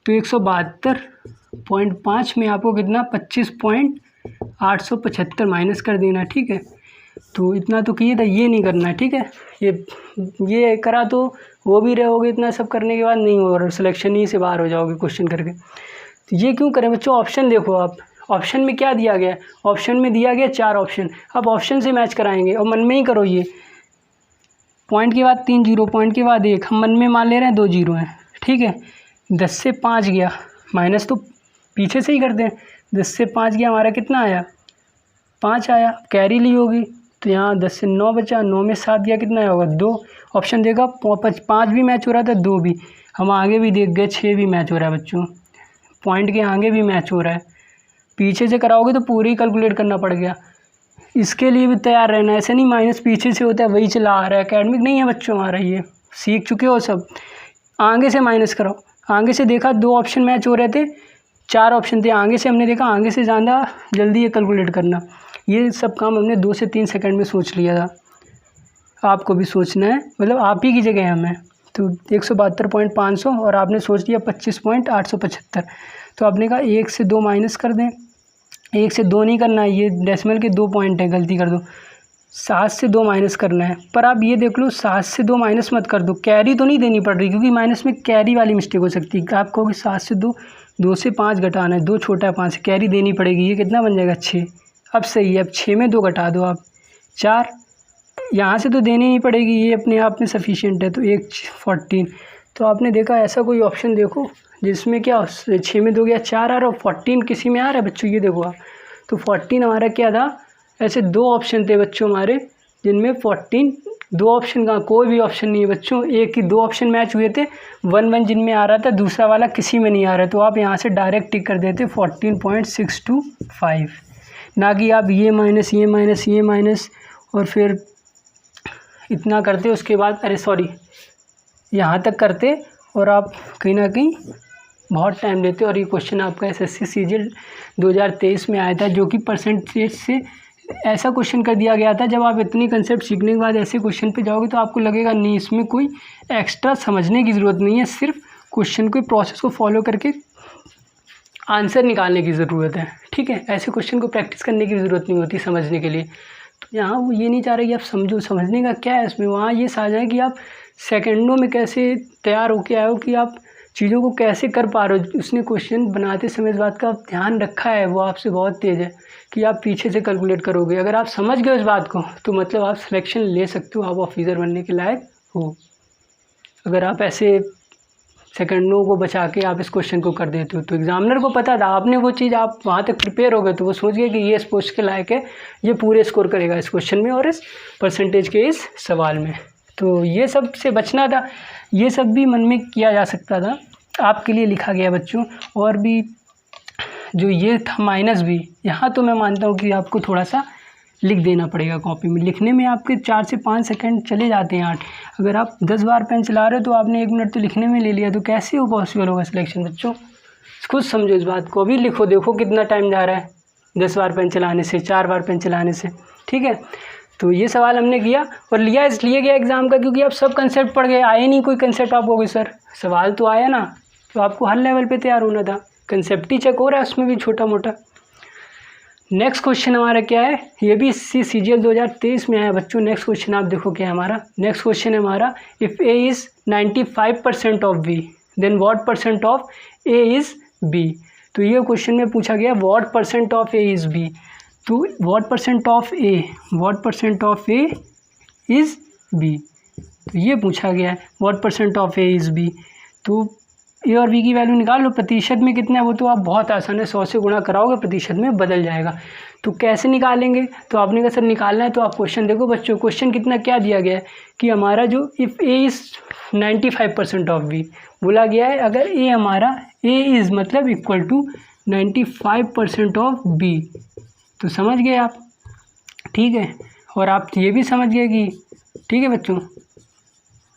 तो 172.5 में आपको कितना 25.875 माइनस कर देना, ठीक है। तो इतना तो किए था, ये नहीं करना है, ठीक है, ये करा तो वो भी रहोगे, इतना सब करने के बाद नहीं होगा, सिलेक्शन ही से बाहर हो जाओगे क्वेश्चन करके। तो ये क्यों करें बच्चों, ऑप्शन देखो आप, ऑप्शन में क्या दिया गया है, ऑप्शन में दिया गया 4 ऑप्शन, अब ऑप्शन से मैच कराएंगे, और मन में ही करो, ये पॉइंट के बाद 3 0, पॉइंट के बाद 1, हम मन में मान ले रहे हैं 2 0 हैं, ठीक है। 10 से 5 गया, माइनस तो पीछे से ही करते हैं, 10 से 5 गया, हमारा कितना आया 5 आया, कैरी ली होगी, तो यहाँ 10 से 9 बचा, 9 में 7 गया, कितना होगा 2, ऑप्शन देखा 5 भी मैच हो रहा था, 2 भी, हम आगे भी देख गए 6 भी मैच हो रहा है बच्चों, पॉइंट के आगे भी मैच हो रहा है। पीछे से कराओगे तो पूरी कैलकुलेट करना पड़ गया, इसके लिए भी तैयार रहना है, ऐसे नहीं माइनस पीछे से होता है वही चला आ रहा है, एकेडमिक नहीं है बच्चों हमारा, ये सीख चुके हो सब। आगे से माइनस कराओ, आगे से देखा 2 ऑप्शन मैच हो रहे थे, 4 ऑप्शन थे, आगे से हमने देखा, आगे से ज़्यादा जल्दी ये कैलकुलेट करना, ये सब काम हमने 2 से 3 सेकंड में सोच लिया था, आपको भी सोचना है, मतलब आप ही की जगह हमें। तो 172.500 और आपने सोच लिया 25.875, तो आपने कहा 1 से 2 माइनस कर दें, 1 से 2 नहीं करना है, ये डेसिमल के 2 पॉइंट है, गलती कर दो, 7 से 2 माइनस करना है। पर आप ये देख लो 7 से 2 माइनस मत कर दो, कैरी तो नहीं देनी पड़ रही, क्योंकि माइनस में कैरी वाली मिस्टेक हो सकती है। आप कहोगे 7 से 2, 2 से 5 घटाना है, 2 छोटा है 5 से कैरी देनी पड़ेगी, ये कितना बन जाएगा 6। अब सही है, अब 6 में 2 घटा दो आप 4, यहाँ से तो देनी नहीं पड़ेगी, ये अपने आप में सफिशिएंट है, तो 1 14। तो आपने देखा ऐसा कोई ऑप्शन देखो जिसमें क्या 6 में 2 गया 4 आ रहा है, 14 किसी में आ रहा है बच्चों, ये देखो आप, तो 14 हमारा क्या था, ऐसे 2 ऑप्शन थे बच्चों हमारे जिनमें 14, 2 ऑप्शन का कोई भी ऑप्शन नहीं है बच्चों, एक ही 2 ऑप्शन मैच हुए थे, 1 जिनमें आ रहा था, दूसरा वाला किसी में नहीं आ रहा, तो आप यहाँ से डायरेक्ट टिक कर देते 14.625, ना कि आप ये माइनस ये माइनस ये माइनस और फिर इतना करते, उसके बाद अरे सॉरी यहाँ तक करते, और आप कहीं ना कहीं बहुत टाइम लेते। और ये क्वेश्चन आपका एसएससी सीजीएल 2023 में आया था, जो कि परसेंटेज से ऐसा क्वेश्चन कर दिया गया था। जब आप इतनी कंसेप्ट सीखने के बाद ऐसे क्वेश्चन पे जाओगे तो आपको लगेगा नहीं, इसमें कोई एक्स्ट्रा समझने की ज़रूरत नहीं है, सिर्फ क्वेश्चन के प्रोसेस को फॉलो करके आंसर निकालने की ज़रूरत है, ठीक है। ऐसे क्वेश्चन को प्रैक्टिस करने की ज़रूरत नहीं होती समझने के लिए। तो यहाँ वो ये नहीं चाह रहे कि आप समझो, समझने का क्या है इसमें, वहाँ ये समझ है कि आप सेकंडों में कैसे तैयार होके आए हो, कि आप चीज़ों को कैसे कर पा रहे हो। उसने क्वेश्चन बनाते समय इस बात का आप ध्यान रखा है, वो आपसे बहुत तेज़ है कि आप पीछे से कैलकुलेट करोगे। अगर आप समझ गए इस बात को तो मतलब आप सिलेक्शन ले सकते हो, आप ऑफिसर बनने के लायक हो। अगर आप ऐसे सेकंडों को बचा के आप इस क्वेश्चन को कर देते हो। तो एग्जामिनर को पता था, आपने वो चीज़ आप वहाँ तक प्रिपेयर हो गए तो वो सोच गए कि ये इस पोस्ट के लायक है, ये पूरे स्कोर करेगा इस क्वेश्चन में और इस परसेंटेज के इस सवाल में। तो ये सब से बचना था, ये सब भी मन में किया जा सकता था, आपके लिए लिखा गया बच्चों। और भी जो ये था माइनस भी, यहाँ तो मैं मानता हूँ कि आपको थोड़ा सा लिख देना पड़ेगा कॉपी में। लिखने में आपके 4 से 5 सेकंड चले जाते हैं 8। अगर आप 10 बार पेन चला रहे हो तो आपने 1 मिनट तो लिखने में ले लिया, तो कैसे वो पॉसिबल होगा सिलेक्शन बच्चों? खुद समझो इस बात को। अभी लिखो, देखो कितना टाइम जा रहा है 10 बार पेन चलाने से, 4 बार पेन चलाने से, ठीक है। तो ये सवाल हमने किया और लिया इसलिए गया एग्ज़ाम का क्योंकि आप सब कंसेप्ट पढ़ गए, आए नहीं कोई कंसेप्ट आप हो गए सर, सवाल तो आया ना, तो आपको हर लेवल पे तैयार होना था। कंसेप्ट ही चेक हो रहा है उसमें भी छोटा मोटा। नेक्स्ट क्वेश्चन हमारा क्या है, ये भी CGL 2023 में आया बच्चों। नेक्स्ट क्वेश्चन आप देखो क्या है हमारा। नेक्स्ट क्वेश्चन है हमारा, if A is 95% of B then what percent of A is B। तो ये क्वेश्चन में पूछा गया what percent of A is B। तो what percent of A, what percent of A is B, तो ये पूछा गया है what percent of A is B। तो ए और बी की वैल्यू निकाल लो, प्रतिशत में कितना है वो तो आप बहुत आसान है, 100 से गुणा कराओगे प्रतिशत में बदल जाएगा। तो कैसे निकालेंगे, तो आपने कहा सर निकालना है तो आप क्वेश्चन देखो बच्चों, क्वेश्चन कितना क्या दिया गया है कि हमारा जो if A is 95% of B बोला गया है, अगर ए हमारा ए इज़ मतलब इक्वल टू 95% ऑफ बी, तो समझ गए आप, ठीक है। और आप ये भी समझ गए कि ठीक है बच्चों,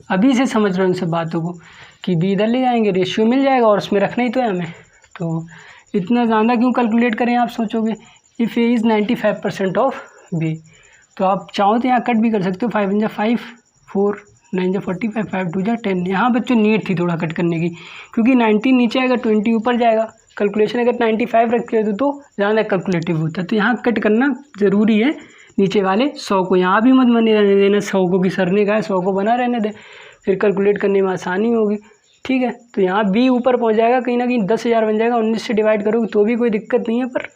अभी से समझ रहे हो इन सब बातों को कि बी इधर ले जाएंगे, रेशियो मिल जाएगा और उसमें रखना ही तो है हमें। तो इतना ज़्यादा क्यों कैलकुलेट करें, आप सोचोगे if A is 95% of B, तो आप चाहो तो यहाँ कट भी कर सकते हो, 5 × 5 4 9 × 45 5 2 10। यहाँ बच्चों नीड थी थोड़ा कट करने की क्योंकि 19 नीचे आएगा 20 ऊपर जाएगा, कैलकुलेशन अगर 95 रखते हो तो ज़्यादा कैलकुलेटिव होता है। तो यहाँ कट करना ज़रूरी है, नीचे वाले 100 को यहाँ भी मत बने रहने देना 100 को, कि सर ने कहा 100 को बना रहने दे, फिर कैलकुलेट करने में आसानी होगी, ठीक है। तो यहाँ बी ऊपर पहुँच जाएगा कहीं ना कहीं 10,000 बन जाएगा, 19 से डिवाइड करोगे तो भी कोई दिक्कत नहीं है, पर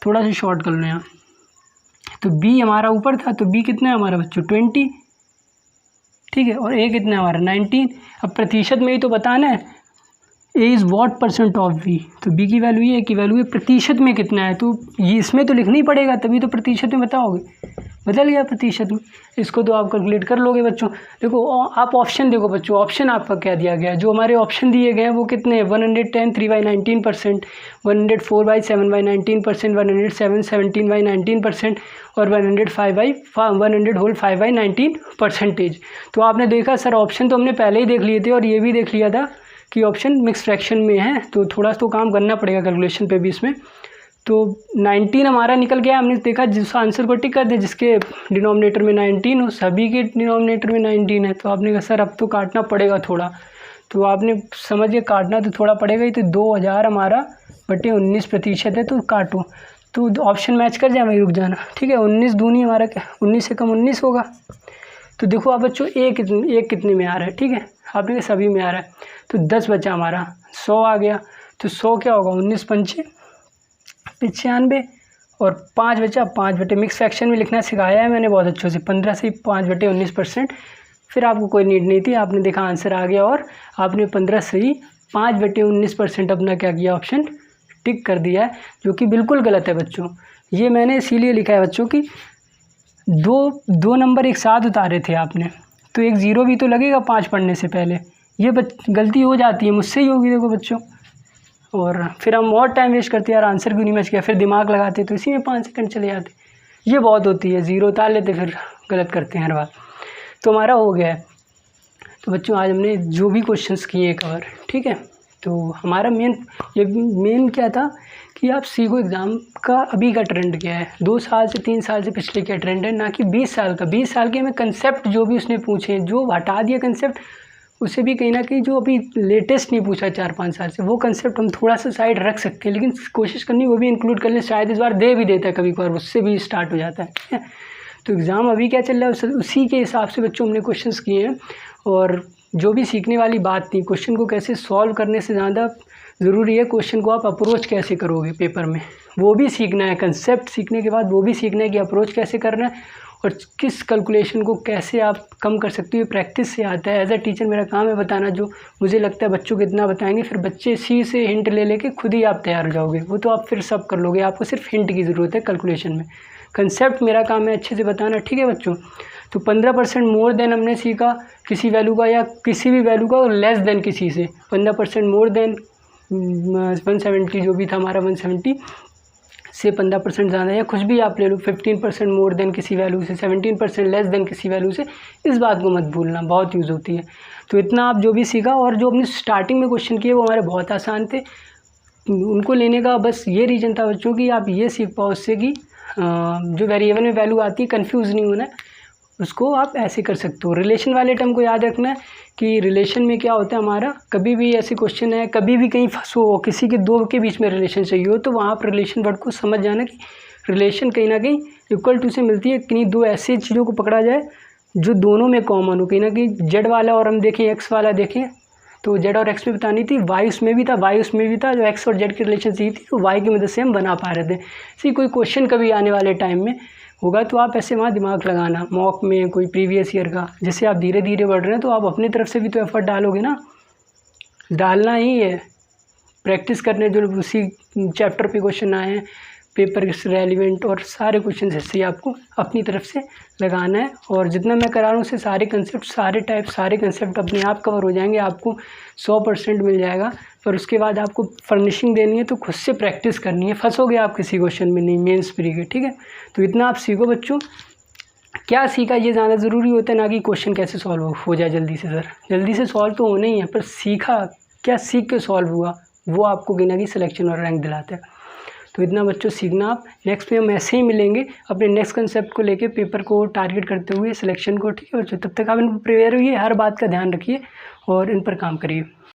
थोड़ा सा शॉर्ट कर लो यहाँ। तो बी हमारा ऊपर था, तो बी कितना है हमारा बच्चों 20, ठीक है, और ए कितना है हमारा 19। अब प्रतिशत में ही तो बताना है, A is what percent of B, तो बी की वैल्यू ये की वैल्यू है प्रतिशत में कितना है, तो ये इसमें तो लिखना ही पड़ेगा तभी तो प्रतिशत में बताओगे। बदल गया प्रतिशत में, इसको तो आप कैलकुलेट कर लोगे बच्चों। देखो आप ऑप्शन देखो बच्चों, ऑप्शन आपका क्या दिया गया है, जो हमारे ऑप्शन दिए गए हैं वो कितने हैं, 110 3/19%, 104 7/19%, 107 17/19% और 100 होल 5/19%। तो आपने देखा सर ऑप्शन तो हमने पहले ही देख लिए थे और ये भी देख लिया था कि ऑप्शन मिक्स फ्रैक्शन में है, तो थोड़ा तो काम करना पड़ेगा कैलकुलेशन पे भी इसमें। तो 19 हमारा निकल गया, हमने देखा जिस आंसर को टिक कर दे जिसके डिनोमिनेटर में 19 हो, सभी के डिनोमिनेटर में 19 है। तो आपने कहा सर अब तो काटना पड़ेगा थोड़ा, तो आपने समझ के काटना तो थोड़ा पड़ेगा ही। तो 2000 हमारा बटे 19% है, तो काटो तो ऑप्शन मैच कर जाए, वहीं रुक जाना, ठीक है। 19 दूनी हमारा क्या 19 से कम 19 होगा। तो देखो आप बच्चों एक कितने में आ रहा है, ठीक है, आपने कहा सभी में आ रहा है, तो 10 बचा हमारा, 100 आ गया, तो 100 क्या होगा 19 पंचे 95 और 5 बचा, 5 बटे मिक्स फ्रैक्शन में लिखना सिखाया है मैंने बहुत अच्छे से, 15 से 5 बटे 19%। फिर आपको कोई नीड नहीं थी, आपने देखा आंसर आ गया और आपने 15 से ही 5 बटे 19% अपना क्या किया ऑप्शन टिक कर दिया है, जो कि बिल्कुल गलत है बच्चों। ये मैंने इसीलिए लिखा है बच्चों कि दो नंबर एक साथ उतारे थे आपने, तो एक ज़ीरो भी तो लगेगा 5 पढ़ने से पहले, ये गलती हो जाती है, मुझसे ही होगी देखो बच्चों। और फिर हम और टाइम वेस्ट करते हैं यार, आंसर क्यों नहीं मैच किया, फिर दिमाग लगाते तो इसी में 5 सेकंड चले जाते, ये बहुत होती है, ज़ीरो उतार लेते फिर गलत करते हैं हर बार। तो हमारा हो गया है। तो बच्चों आज हमने जो भी क्वेश्चंस किए कवर, ठीक है। तो हमारा मेन क्या था कि आप सीखो एग्ज़ाम का अभी का ट्रेंड क्या है, 2 साल से 3 साल से पिछले क्या ट्रेंड है, ना कि 20 साल का। 20 साल के हमें कंसेप्ट जो भी उसने पूछे, जो हटा दिया कंसेप्ट, उससे भी कहीं ना कहीं जो अभी लेटेस्ट नहीं पूछा 4-5 साल से, वो कंसेप्ट हम थोड़ा सा साइड रख सकते हैं, लेकिन कोशिश करनी वो भी इंक्लूड कर लें, शायद इस बार दे भी देता है कभी कभार, उससे भी स्टार्ट हो जाता है, ठीक है। तो एग्ज़ाम अभी क्या चल रहा है उसी के हिसाब से बच्चों हमने क्वेश्चंस किए हैं। और जो भी सीखने वाली बात थी, क्वेश्चन को कैसे सॉल्व करने से ज़्यादा ज़रूरी है क्वेश्चन को आप अप्रोच कैसे करोगे पेपर में, वो भी सीखना है। कंसेप्ट सीखने के बाद वो भी सीखना है कि अप्रोच कैसे करना है, और किस कैलकुलेशन को कैसे आप कम कर सकते हो, ये प्रैक्टिस से आता है। एज अ टीचर मेरा काम है बताना, जो मुझे लगता है बच्चों को इतना बताएंगे, फिर बच्चे इसी से हिंट ले लेके खुद ही आप तैयार हो जाओगे। वो तो आप फिर सब कर लोगे, आपको सिर्फ हिंट की ज़रूरत है कैलकुलेशन में। कंसेप्ट मेरा काम है अच्छे से बताना, ठीक है बच्चों। तो 15% मोर देन हमने सीखा किसी वैल्यू का, या किसी भी वैल्यू का, और लेस देन किसी से। 15% मोर देन 170 जो भी था हमारा, 170 से 15% ज़्यादा, या कुछ भी आप ले लो। 15% मोर देन किसी वैल्यू से, 17% लेस देन किसी वैल्यू से। इस बात को मत भूलना, बहुत यूज़ होती है। तो इतना आप जो भी सीखा, और जो अपने स्टार्टिंग में क्वेश्चन किए वो हमारे बहुत आसान थे, उनको लेने का बस ये रीज़न था बच्चों कि आप ये सीख पाओ उससे कि जो वेरिएबल में वैल्यू आती है कंफ्यूज नहीं होना है, उसको आप ऐसे कर सकते हो। रिलेशन वाले टर्म को याद रखना है कि रिलेशन में क्या होता है हमारा, कभी भी ऐसे क्वेश्चन है, कभी भी कहीं फंसो हो, किसी के दो के बीच में रिलेशन चाहिए हो, तो वहाँ आप रिलेशन वर्ड को समझ जाना कि रिलेशन कहीं ना कहीं इक्वल टू से मिलती है। कहीं दो ऐसी चीज़ों को पकड़ा जाए जो दोनों में कॉमन हो, कहीं ना कहीं जेड वाला और हम देखें एक्स वाला देखें, तो जेड और एक्स में बतानी थी, वाई उसमें भी था, वाई उसमें भी था, जो एक्स और जेड की रिलेशन सी थी, तो वाई की मदद से हम बना पा रहे थे। इसी कोई क्वेश्चन कभी आने वाले टाइम में होगा तो आप ऐसे वहाँ दिमाग लगाना, मॉक में कोई प्रीवियस ईयर का, जैसे आप धीरे धीरे बढ़ रहे हैं तो आप अपनी तरफ से भी तो एफर्ट डालोगे ना, डालना ही है। प्रैक्टिस करने जो उसी चैप्टर पे क्वेश्चन आए हैं, पेपर रेलिवेंट, और सारे क्वेश्चन ऐसे ही आपको अपनी तरफ से लगाना है। और जितना मैं करा रहा हूँ उससे सारे कंसेप्ट, सारे टाइप, सारे कंसेप्ट अपने आप कवर हो जाएंगे, आपको 100% मिल जाएगा। पर उसके बाद आपको फर्निशिंग देनी है, तो खुद से प्रैक्टिस करनी है, फंसोगे आप किसी क्वेश्चन में नहीं, मेंस प्री के, ठीक है। तो इतना आप सीखो बच्चों। क्या सीखा ये ज़्यादा ज़रूरी होता है, ना कि क्वेश्चन कैसे सॉल्व हो जाए जल्दी से। सर जल्दी से सॉल्व तो होना ही है, पर सीखा क्या, सीख के सॉल्व हुआ, वो आपको कहीं ना कहीं सिलेक्शन और रैंक दिलाता है। तो इतना बच्चों सीखना आप। नेक्स्ट में हम ऐसे ही मिलेंगे अपने नेक्स्ट कंसेप्ट को लेके, पेपर को टारगेट करते हुए सिलेक्शन को, ठीक है बच्चों। तब तक आप इन पर प्रिपेयर होइए, हर बात का ध्यान रखिए और इन पर काम करिए।